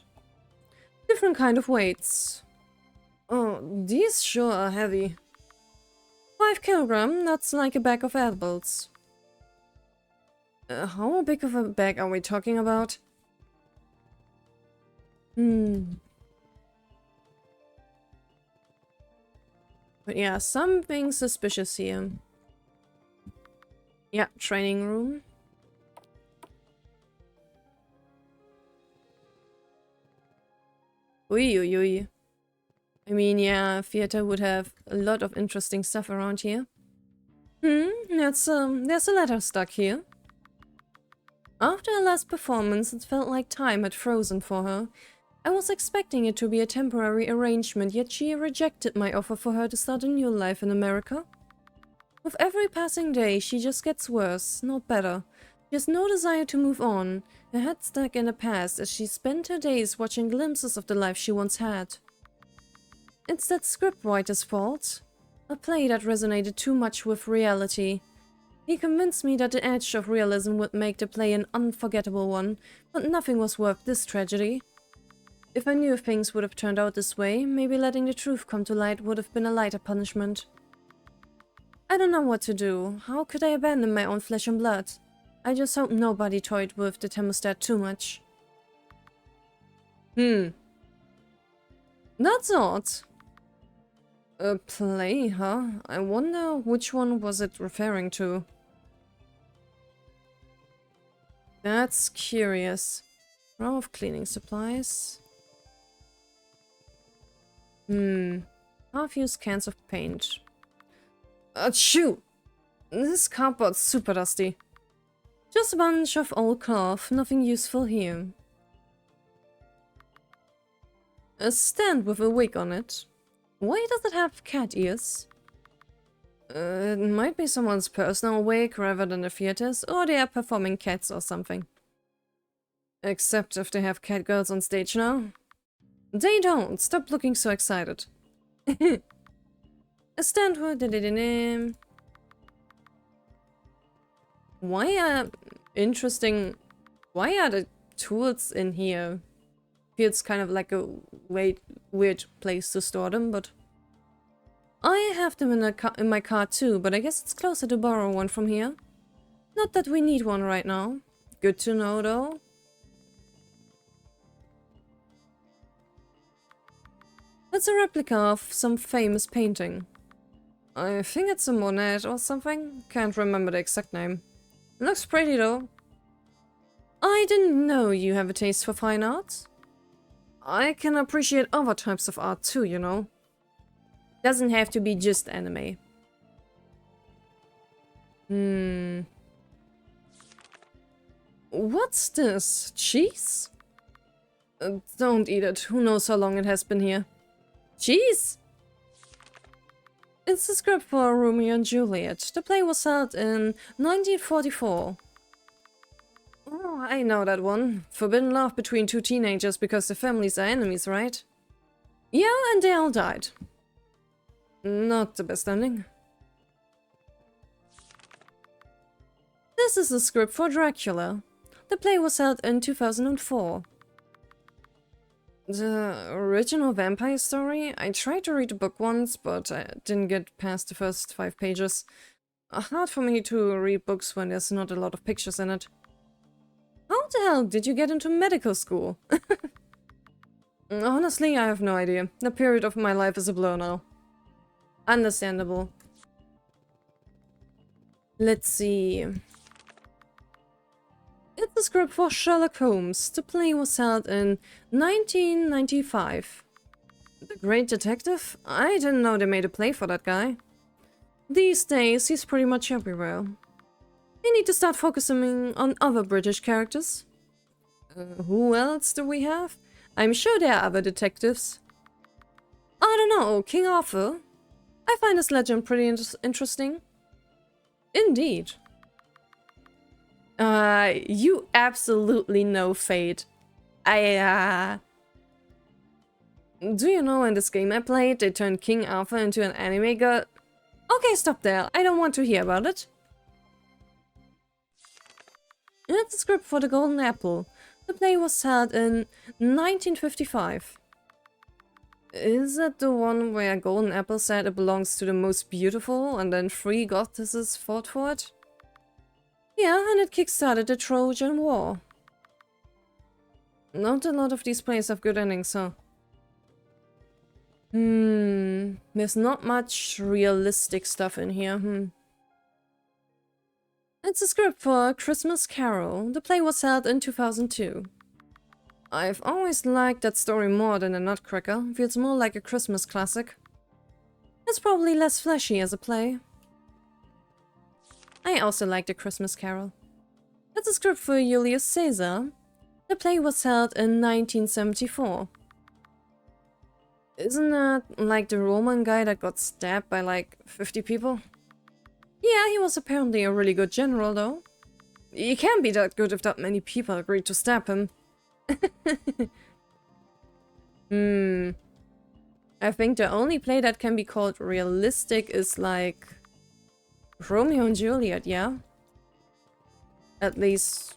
Different kind of weights. Oh, these sure are heavy. 5 kilogram, that's like a bag of apples. How big of a bag are we talking about? But yeah, something suspicious here. Yeah, training room. Ui. I mean, yeah, theater would have a lot of interesting stuff around here. There's a letter stuck here. After her last performance, it felt like time had frozen for her. I was expecting it to be a temporary arrangement, yet she rejected my offer for her to start a new life in America. With every passing day, she just gets worse, not better. She has no desire to move on, her head stuck in the past as she spent her days watching glimpses of the life she once had. It's that scriptwriter's fault. A play that resonated too much with reality. He convinced me that the edge of realism would make the play an unforgettable one, but nothing was worth this tragedy. If I knew things would have turned out this way, maybe letting the truth come to light would have been a lighter punishment. I don't know what to do. How could I abandon my own flesh and blood? I just hope nobody toyed with the thermostat too much. That's odd. A play, huh? I wonder which one was it referring to. That's curious. Row of cleaning supplies. Half-used cans of paint. Achoo! This cardboard's super dusty. Just a bunch of old cloth, nothing useful here. A stand with a wig on it. Why does it have cat ears? It might be someone's personal wig rather than the theater's, or they are performing cats or something. Except if they have cat girls on stage now. They don't. Stop looking so excited. A stand with Why are the tools in here? Feels kind of like a weird place to store them, but I have them in my car too, but I guess it's closer to borrow one from here. Not that we need one right now. Good to know though. It's a replica of some famous painting. I think it's a Monet or something. Can't remember the exact name. Looks pretty though. I didn't know you have a taste for fine art. I can appreciate other types of art too, you know. Doesn't have to be just anime. Hmm. What's this? Cheese? Don't eat it. Who knows how long it has been here. Cheese? It's the script for Romeo and Juliet. The play was held in 1944. Oh, I know that one. Forbidden love between two teenagers because their families are enemies, right? Yeah, and they all died. Not the best ending. This is the script for Dracula. The play was held in 2004. The original vampire story? I tried to read the book once, but I didn't get past the first 5 pages. Hard for me to read books when there's not a lot of pictures in it. How the hell did you get into medical school? Honestly, I have no idea. The period of my life is a blur now. Understandable. Let's see. It's the script for Sherlock Holmes. The play was held in 1995. The Great Detective? I didn't know they made a play for that guy. These days, he's pretty much everywhere. We need to start focusing on other British characters. Who else do we have? I'm sure there are other detectives. I don't know, King Arthur? I find his legend pretty interesting. Indeed. You absolutely know Fate. Do you know in this game I played, they turned King Arthur into an anime god? Okay, stop there. I don't want to hear about it. It's a script for The Golden Apple. The play was held in 1955. Is that the one where Golden Apple said it belongs to the most beautiful and then 3 goddesses fought for it? Yeah, and it kickstarted the Trojan War. Not a lot of these plays have good endings, huh? There's not much realistic stuff in here, It's a script for Christmas Carol. The play was held in 2002. I've always liked that story more than The Nutcracker. Feels more like a Christmas classic. It's probably less flashy as a play. I also like The Christmas Carol. It's a script for Julius Caesar. The play was held in 1974. Isn't that like the Roman guy that got stabbed by like 50 people? Yeah, he was apparently a really good general though. He can't be that good if that many people agreed to stab him. I think the only play that can be called realistic is like Romeo and Juliet, yeah? At least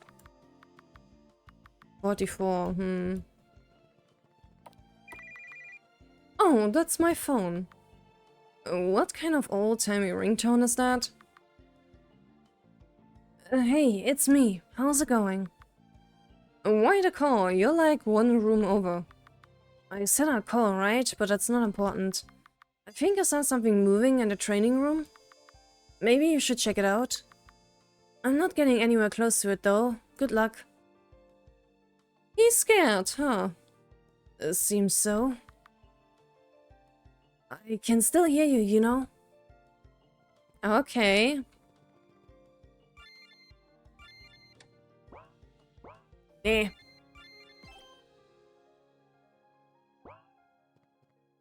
44, Oh, that's my phone. What kind of old-timey ringtone is that? Hey, it's me. How's it going? Why the call? You're like one room over. I said I'd call, right? But that's not important. I think I saw something moving in the training room. Maybe you should check it out. I'm not getting anywhere close to it though. Good luck. He's scared, huh? Seems so. I can still hear you, you know? Okay. Eh.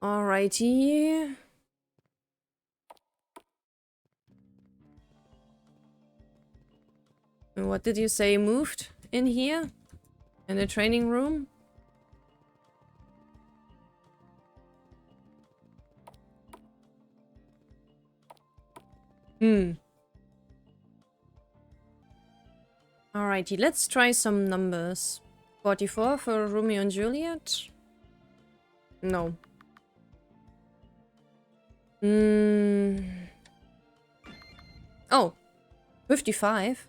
Alrighty. What did you say moved in here? In the training room? Alrighty, let's try some numbers. 44 for Romeo and Juliet? No. Oh, 55?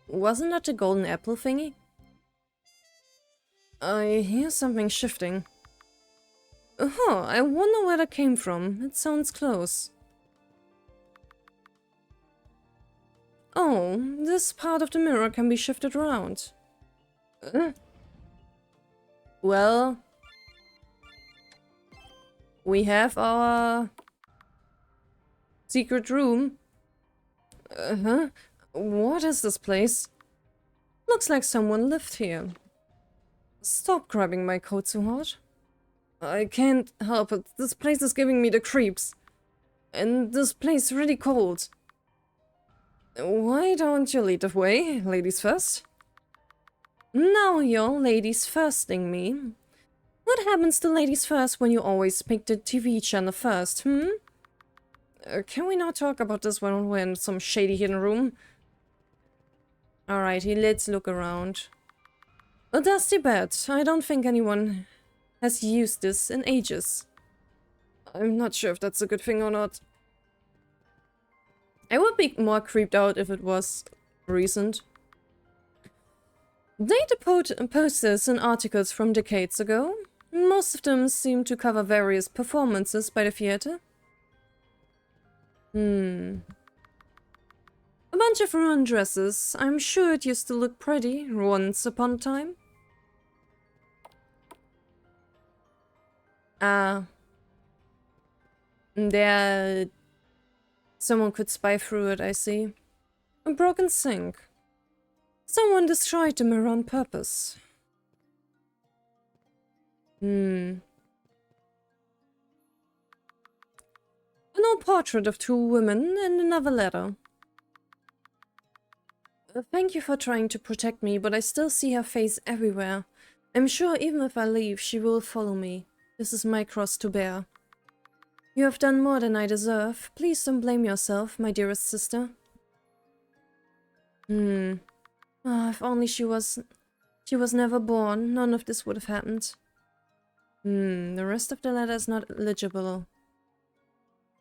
Wasn't that the golden apple thingy? I hear something shifting. Huh, I wonder where that came from. It sounds close. Oh, this part of the mirror can be shifted around. Well, we have our secret room. Uh-huh. What is this place? Looks like someone lived here. Stop grabbing my coat so hard. I can't help it. This place is giving me the creeps. And this place is really cold. Why don't you lead the way, ladies first? Now you're ladies firsting me. What happens to ladies first when you always pick the TV channel first, can we not talk about this when we're in some shady hidden room? Alrighty, let's look around. A dusty bed. I don't think anyone has used this in ages. I'm not sure if that's a good thing or not. I would be more creeped out if it was recent. Data posters and articles from decades ago. Most of them seem to cover various performances by the theater. A bunch of ruined dresses. I'm sure it used to look pretty once upon a time. There... Someone could spy through it, I see. A broken sink. Someone destroyed the mirror on purpose. An old portrait of two women and another letter. Thank you for trying to protect me, but I still see her face everywhere. I'm sure even if I leave, she will follow me. This is my cross to bear. You have done more than I deserve. Please don't blame yourself, my dearest sister. If only she was never born, none of this would have happened. The rest of the letter is not legible.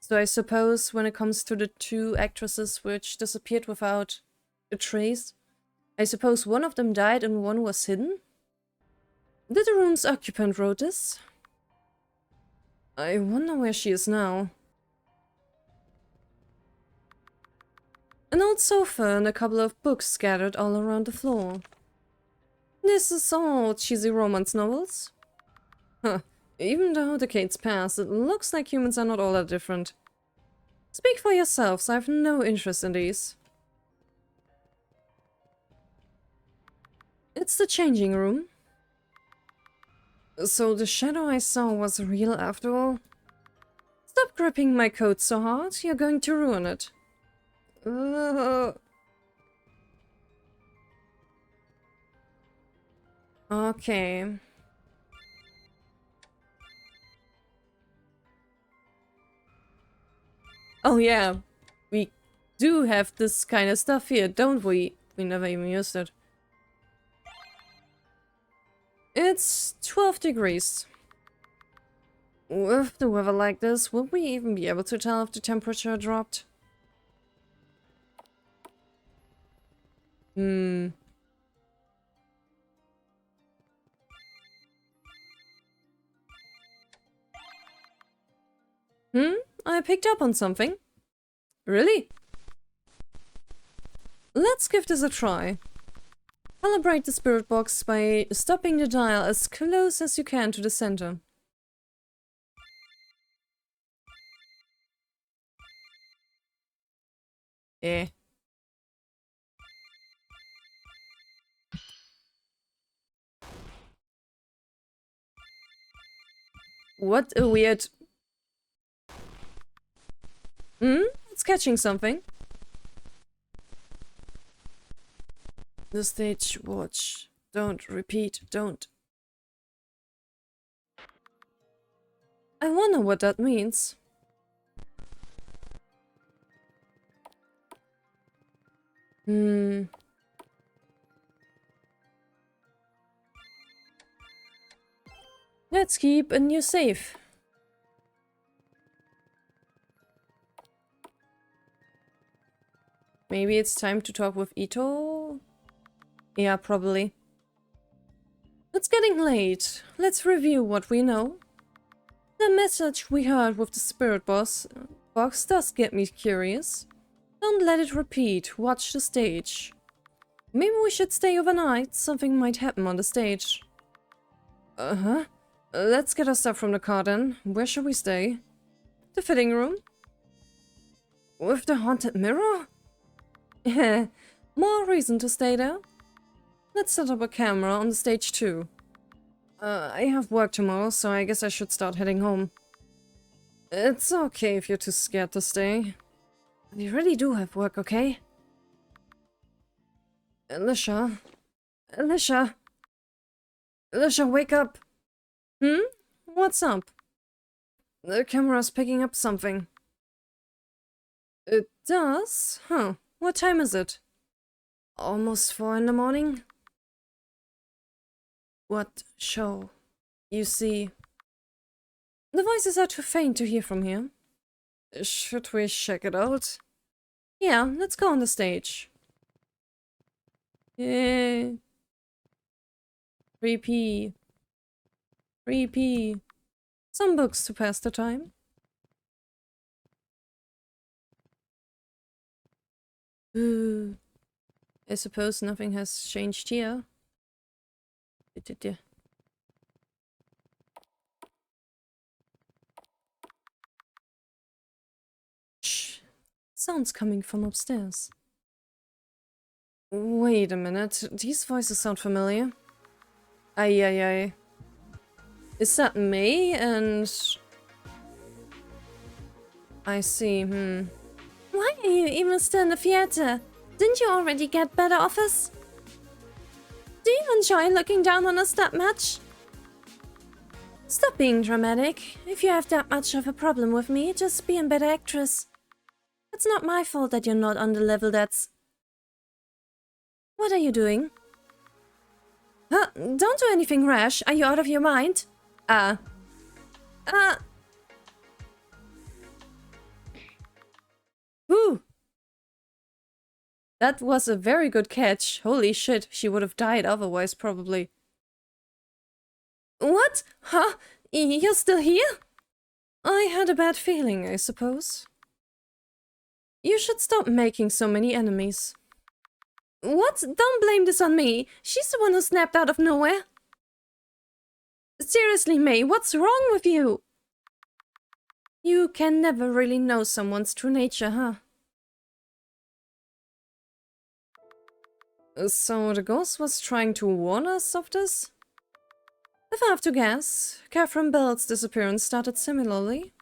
So I suppose when it comes to the two actresses which disappeared without a trace, I suppose one of them died and one was hidden? Did the room's occupant wrote this? I wonder where she is now. An old sofa and a couple of books scattered all around the floor. This is all cheesy romance novels. Even though decades pass, it looks like humans are not all that different. Speak for yourselves, I have no interest in these. It's the changing room. So the shadow I saw was real after all? Stop gripping my coat so hard, you're going to ruin it. Okay. Oh yeah, we do have this kind of stuff here, don't we? We never even used it. It's 12 degrees. With the weather like this, will we even be able to tell if the temperature dropped? I picked up on something. Really? Let's give this a try. Calibrate the spirit box by stopping the dial as close as you can to the center. What a weird... It's catching something. The stage watch. Don't repeat, don't. I wonder what that means. Let's keep a new safe. Maybe it's time to talk with Ito? Yeah, probably. It's getting late. Let's review what we know. The message we heard with the spirit box does get me curious. Don't let it repeat. Watch the stage. Maybe we should stay overnight. Something might happen on the stage. Let's get our stuff from the car then. Where shall we stay? The fitting room? With the haunted mirror? More reason to stay there. Let's set up a camera on the stage too. I have work tomorrow, so I guess I should start heading home. It's okay if you're too scared to stay. We really do have work, okay? Alicia. Alicia. Alicia, wake up! Hmm? What's up? The camera's picking up something. It does? Huh. What time is it? Almost 4 in the morning? What show? You see... The voices are too faint to hear from here. Should we check it out? Yeah, let's go on the stage. Yay. 3p. 3p. Some books to pass the time. Ooh. I suppose nothing has changed here. Shh. Sounds coming from upstairs. Wait a minute. These voices sound familiar. Ay ay ay. Is that May? And... I see, Why are you even still in the theater? Didn't you already get better offers? Do you enjoy looking down on us that much? Stop being dramatic. If you have that much of a problem with me, just be a better actress. It's not my fault that you're not on the level that's... What are you doing? Huh? Don't do anything rash. Are you out of your mind? Ooh! That was a very good catch. Holy shit, she would have died otherwise, probably. What? Huh? You're still here? I had a bad feeling, I suppose. You should stop making so many enemies. What? Don't blame this on me. She's the one who snapped out of nowhere. Seriously, May, what's wrong with you? You can never really know someone's true nature, huh? So the ghost was trying to warn us of this? If I have to guess, Catherine Bell's disappearance started similarly.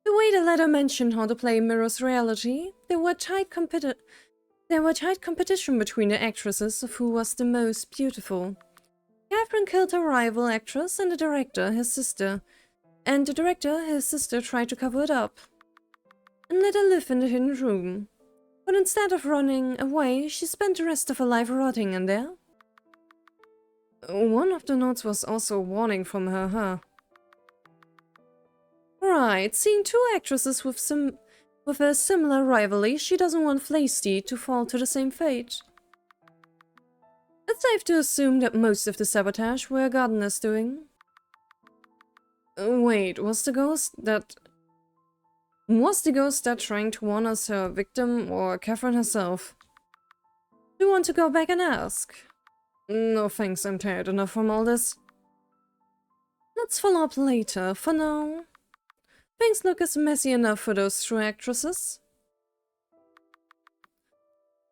The way the letter mentioned how the play mirrors reality, there were tight competition between the actresses of who was the most beautiful. Catherine killed her rival actress and the director, his sister. And the director, his sister, tried to cover it up and let her live in the hidden room. But instead of running away, she spent the rest of her life rotting in there. One of the notes was also a warning from her, huh? Right, seeing two actresses with a similar rivalry, she doesn't want Felicity to fall to the same fate. It's safe to assume that most of the sabotage were Gardner's doing. Wait, was the ghost that trying to warn us her victim or Catherine herself? Do you want to go back and ask? No thanks, I'm tired enough from all this. Let's follow up later. For now, things look as messy enough for those two actresses.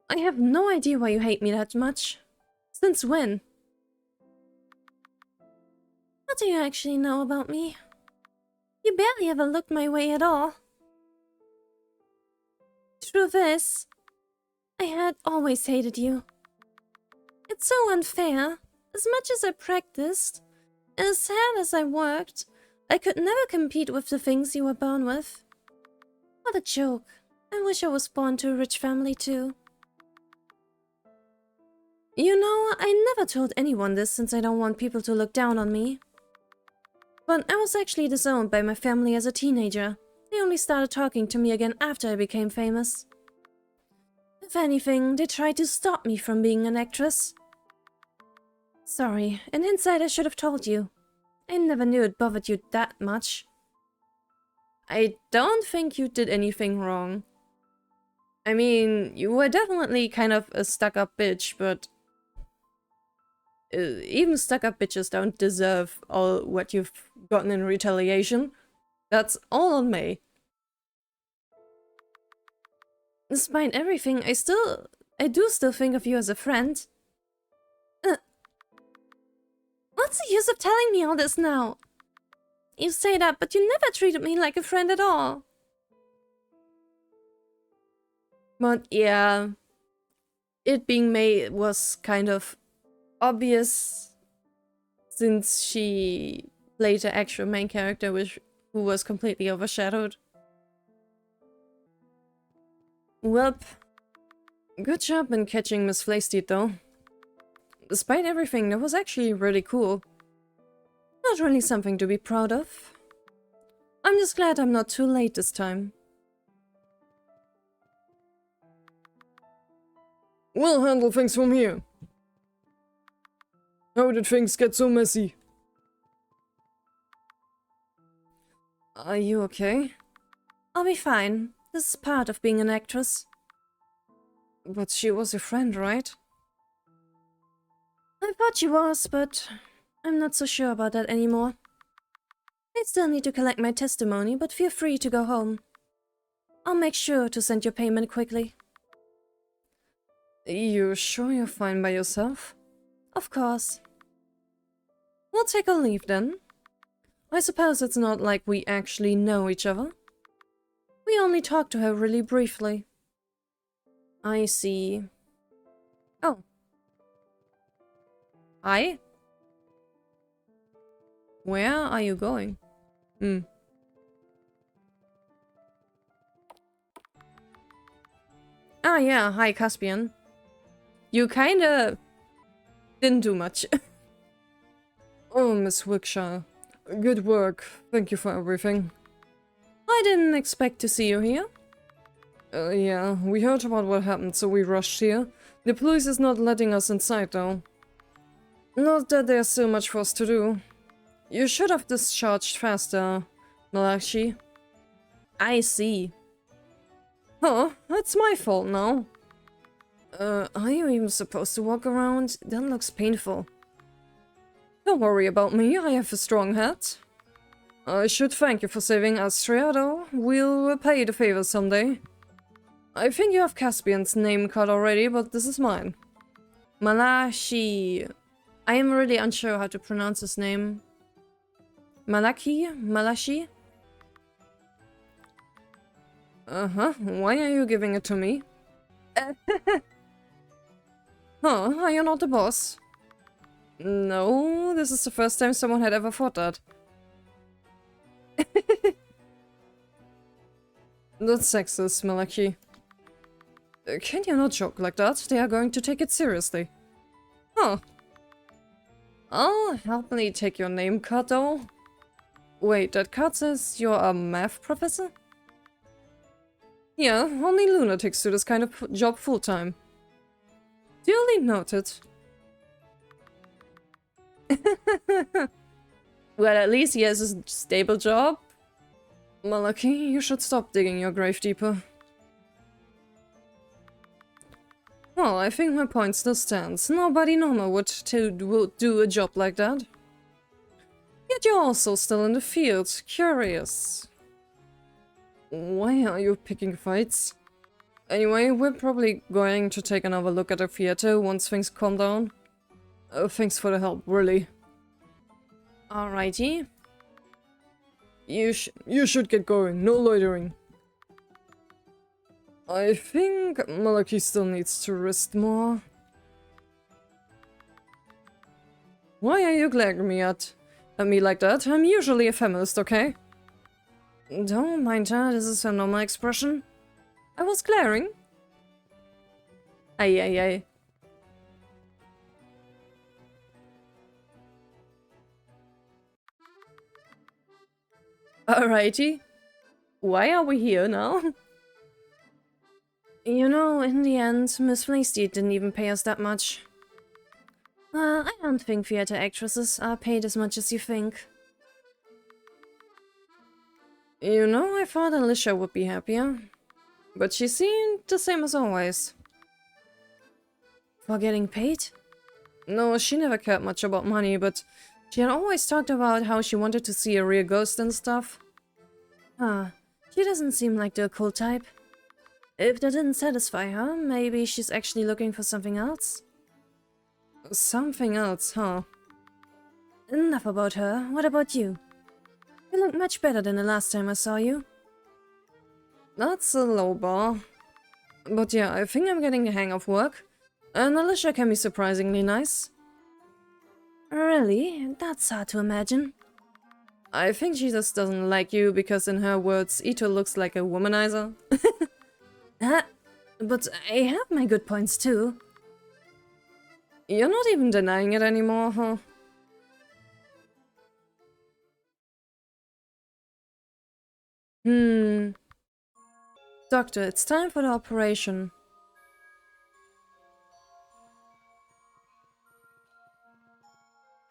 I have no idea why you hate me that much. Since when? What do you actually know about me? You barely ever looked my way at all. Truth is, I had always hated you. It's so unfair. As much as I practiced, as hard as I worked, I could never compete with the things you were born with. What a joke. I wish I was born to a rich family too. You know, I never told anyone this since I don't want people to look down on me. But I was actually disowned by my family as a teenager. They only started talking to me again after I became famous. If anything, they tried to stop me from being an actress. Sorry, in hindsight I should have told you. I never knew it bothered you that much. I don't think you did anything wrong. I mean, you were definitely kind of a stuck-up bitch, but... even stuck-up bitches don't deserve all what you've gotten in retaliation. That's all on me. Despite everything, I do still think of you as a friend. What's the use of telling me all this now? You say that, but you never treated me like a friend at all. But yeah, it being May was kind of obvious since she played the actual main character who was completely overshadowed. Well, good job in catching Miss Flaysteed though. Despite everything, that was actually really cool. Not really something to be proud of. I'm just glad I'm not too late this time. We'll handle things from here. How did things get so messy? Are you okay? I'll be fine. This is part of being an actress. But she was your friend, right? I thought she was, but I'm not so sure about that anymore. I still need to collect my testimony, but feel free to go home. I'll make sure to send your payment quickly. You sure you're fine by yourself? Of course. We'll take our leave then. I suppose it's not like we actually know each other. We only talked to her really briefly. I see. Oh. Hi? Where are you going? Ah yeah, hi Caspian. You kinda didn't do much. Oh, Miss Wickshire. Good work. Thank you for everything. I didn't expect to see you here. Yeah, we heard about what happened, so we rushed here. The police is not letting us inside, though. Not that there's so much for us to do. You should have discharged faster, Malachi. I see. Huh, that's my fault now. Are you even supposed to walk around? That looks painful. Don't worry about me, I have a strong head. I should thank you for saving Astria, though. We'll repay the favor someday. I think you have Caspian's name card already, but this is mine. Malachi. I am really unsure how to pronounce his name. Malachi? Why are you giving it to me? Huh, are you not the boss? No, this is the first time someone had ever thought that. That's sexist, Malachi. Can you not joke like that? They are going to take it seriously. Huh. I'll happily take your name card though. Wait, that card says you're a math professor? Yeah, only lunatics do this kind of job full-time. Duly noted. Well, at least he has a stable job. Malachi, you should stop digging your grave deeper. Well, I think my point still stands. Nobody normal would do a job like that. Yet you're also still in the field. Curious. Why are you picking fights? Anyway, we're probably going to take another look at the theater once things calm down. Thanks for the help, really. Alrighty. You should get going, no loitering. I think Malachi still needs to rest more. Why are you glaring at me like that? I'm usually a feminist, okay? Don't mind her, this is her normal expression. I was glaring. Ay. Alrighty. Why are we here now? You know, in the end, Miss Flaysteed didn't even pay us that much. I don't think theater actresses are paid as much as you think. You know, I thought Alicia would be happier. But she seemed the same as always. For getting paid? No, she never cared much about money, but she had always talked about how she wanted to see a real ghost and stuff. She doesn't seem like the occult type. If that didn't satisfy her, maybe she's actually looking for something else? Something else, huh? Enough about her. What about you? You look much better than the last time I saw you. That's a low bar. But yeah, I think I'm getting the hang of work. And Alicia can be surprisingly nice. Really? That's hard to imagine. I think she just doesn't like you because in her words, Ito looks like a womanizer. But I have my good points too. You're not even denying it anymore, huh? Doctor, it's time for the operation.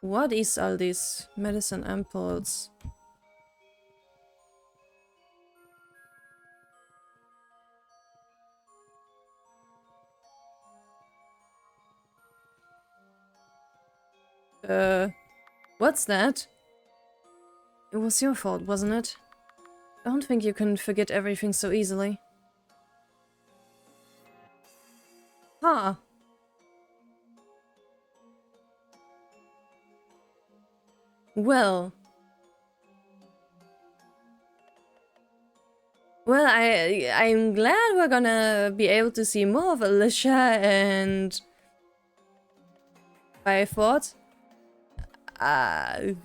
What is all these medicine ampoules? What's that? It was your fault, wasn't it? I don't think you can forget everything so easily. Huh. Well, I'm glad we're gonna be able to see more of Alicia, and I thought, so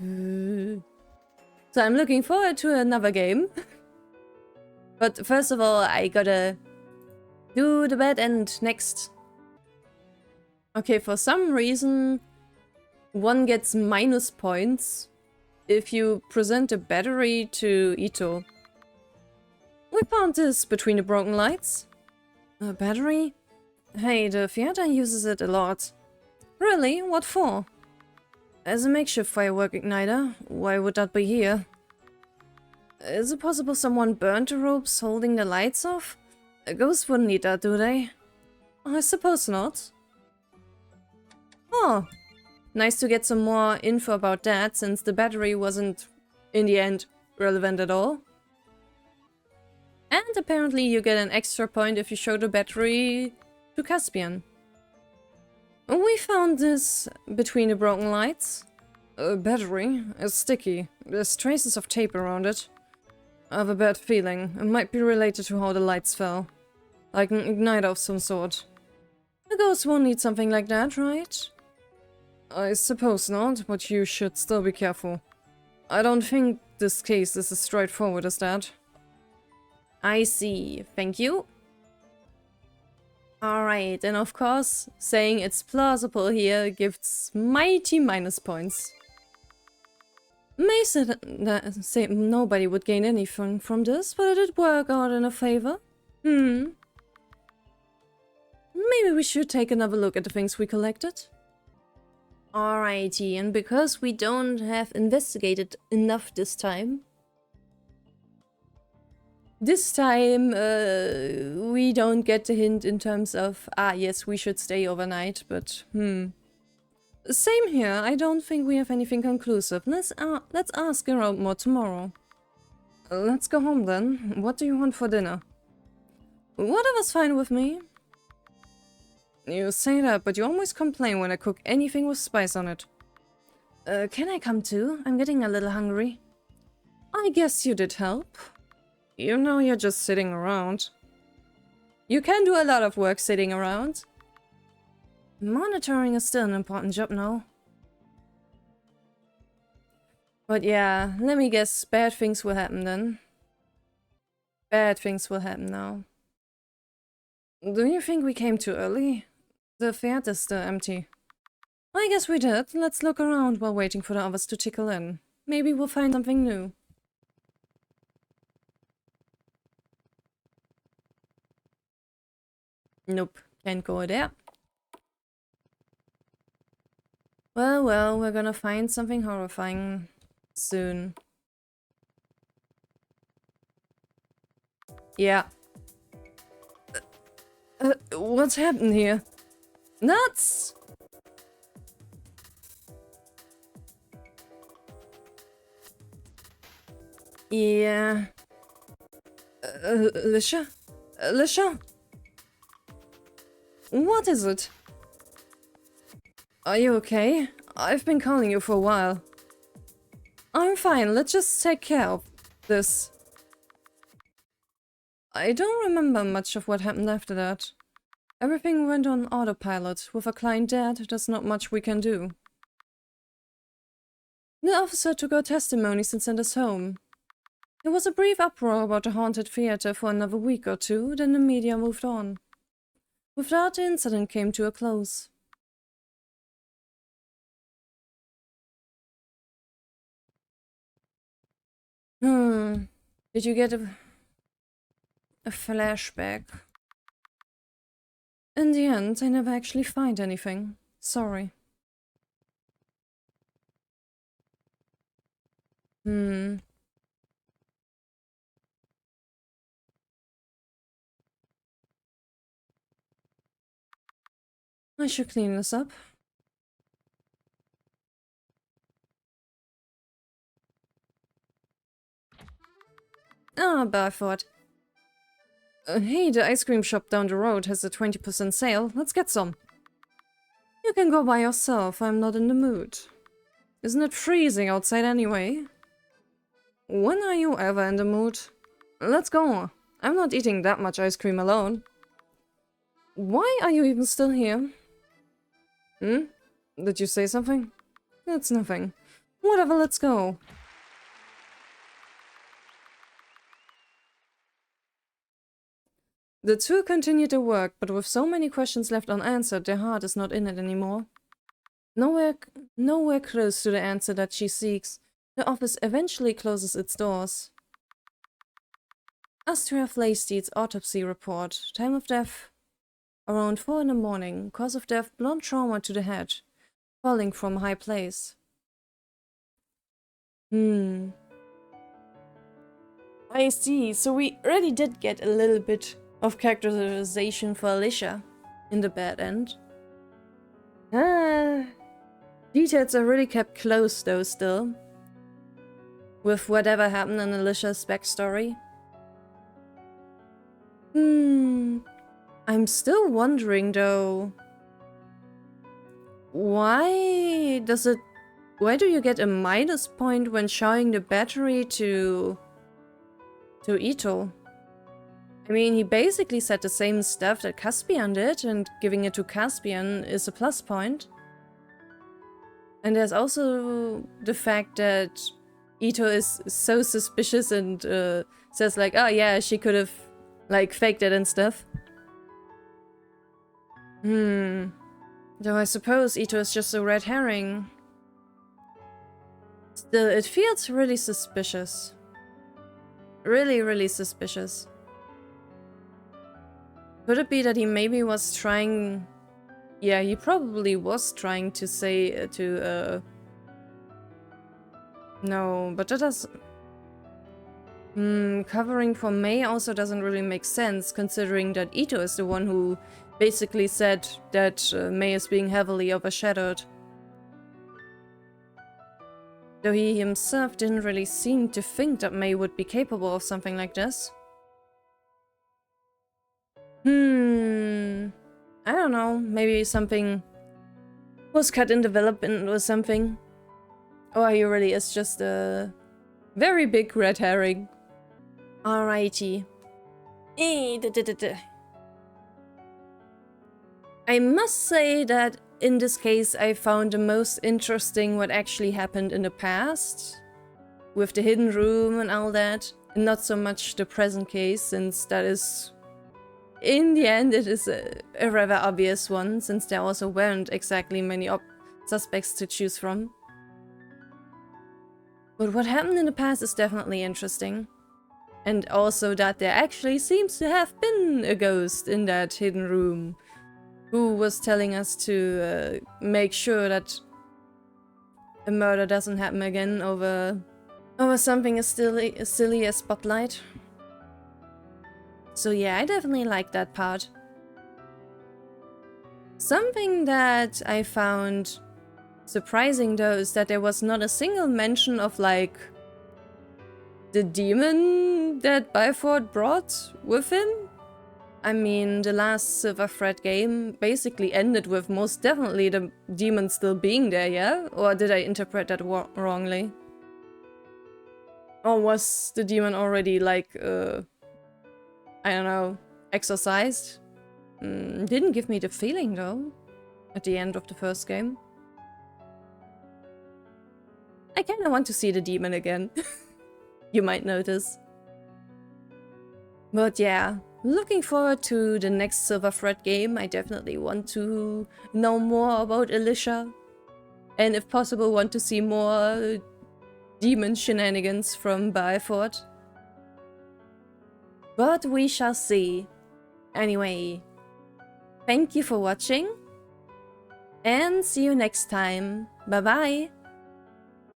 I'm looking forward to another game. But first of all, I gotta do the bad end next. Okay, for some reason, one gets minus points if you present a battery to Ito. We found this between the broken lights. A battery? Hey, the theater uses it a lot. Really? What for? As a makeshift firework igniter. Why would that be here? Is it possible someone burned the ropes holding the lights off? Ghosts wouldn't need that, do they? I suppose not. Oh, nice to get some more info about that, since the battery wasn't, in the end, relevant at all. And apparently you get an extra point if you show the battery to Caspian. We found this between the broken lights. A battery is sticky. There's traces of tape around it. I have a bad feeling. It might be related to how the lights fell. Like an igniter of some sort. A ghost won't need something like that, right? I suppose not, but you should still be careful. I don't think this case is as straightforward as that. I see. Thank you. Alright, and of course, saying it's plausible here gives mighty minus points. May say nobody would gain anything from this, but it did work out in a favor. Maybe we should take another look at the things we collected. Alrighty, and because we don't have investigated enough this time, we don't get the hint in terms of, yes, we should stay overnight, but, Same here, I don't think we have anything conclusive. Let's ask around more tomorrow. Let's go home then. What do you want for dinner? Whatever's fine with me. You say that, but you always complain when I cook anything with spice on it. Can I come too? I'm getting a little hungry. I guess you did help. You know you're just sitting around. You can do a lot of work sitting around. Monitoring is still an important job now. But yeah, let me guess, bad things will happen then. Bad things will happen now. Do you think we came too early? The theater's still empty. I guess we did. Let's look around while waiting for the others to trickle in. Maybe we'll find something new. Nope, can't go there. Well, we're gonna find something horrifying soon. Yeah. What's happened here? Nuts! Yeah. Alicia? Alicia? What is it? Are you okay? I've been calling you for a while. I'm fine, let's just take care of this. I don't remember much of what happened after that. Everything went on autopilot. With a client dead, there's not much we can do. The officer took our testimonies and sent us home. There was a brief uproar about the haunted theater for another week or two, then the media moved on. With that, the incident came to a close. Did you get a flashback? In the end, I never actually find anything. Sorry. I should clean this up. Ah, Barford. Hey, the ice cream shop down the road has a 20% sale. Let's get some. You can go by yourself. I'm not in the mood. Isn't it freezing outside anyway? When are you ever in the mood? Let's go. I'm not eating that much ice cream alone. Why are you even still here? Did you say something? It's nothing. Whatever, let's go. The two continue to work, but with so many questions left unanswered, their heart is not in it anymore. Nowhere close to the answer that she seeks, the office eventually closes its doors. Astria Flaysteed's autopsy report. Time of death: around 4 in the morning. Cause of death: blunt trauma to the head, falling from a high place. I see. So we already did get a little bit of characterization for Alicia in the bad end. Details are really kept close though still, with whatever happened in Alicia's backstory. I'm still wondering though, why do you get a minus point when showing the battery to Ito? I mean, he basically said the same stuff that Caspian did, and giving it to Caspian is a plus point. And there's also the fact that Ito is so suspicious and says like, oh yeah, she could have like faked it and stuff. Though I suppose Ito is just a red herring. Still, it feels really suspicious. Really, really suspicious. Could it be that he maybe was trying... Yeah, he probably was trying to say No, but that does... covering for May also doesn't really make sense, considering that Ito is the one who basically said that May is being heavily overshadowed. Though he himself didn't really seem to think that May would be capable of something like this. I don't know, maybe something was cut in development or something. Or he really is just a very big red herring. Alrighty. I must say that in this case I found the most interesting what actually happened in the past, with the hidden room and all that, and not so much the present case, since that is, in the end, it is a rather obvious one, since there also weren't exactly many suspects to choose from. But what happened in the past is definitely interesting. And also that there actually seems to have been a ghost in that hidden room, who was telling us to make sure that a murder doesn't happen again over something as silly as Spotlight. So yeah, I definitely like that part. Something that I found surprising though is that there was not a single mention of like the demon that Byford brought with him. I mean, the last Silver Thread game basically ended with most definitely the demon still being there, yeah? Or did I interpret that wrongly? Or was the demon already, like, I don't know, exorcised? Didn't give me the feeling, though, at the end of the first game. I kinda want to see the demon again. You might notice. But yeah, looking forward to the next Silver Thread game. I definitely want to know more about Alicia. And if possible, want to see more demon shenanigans from Byford. But we shall see. Anyway, thank you for watching. And see you next time. Bye bye.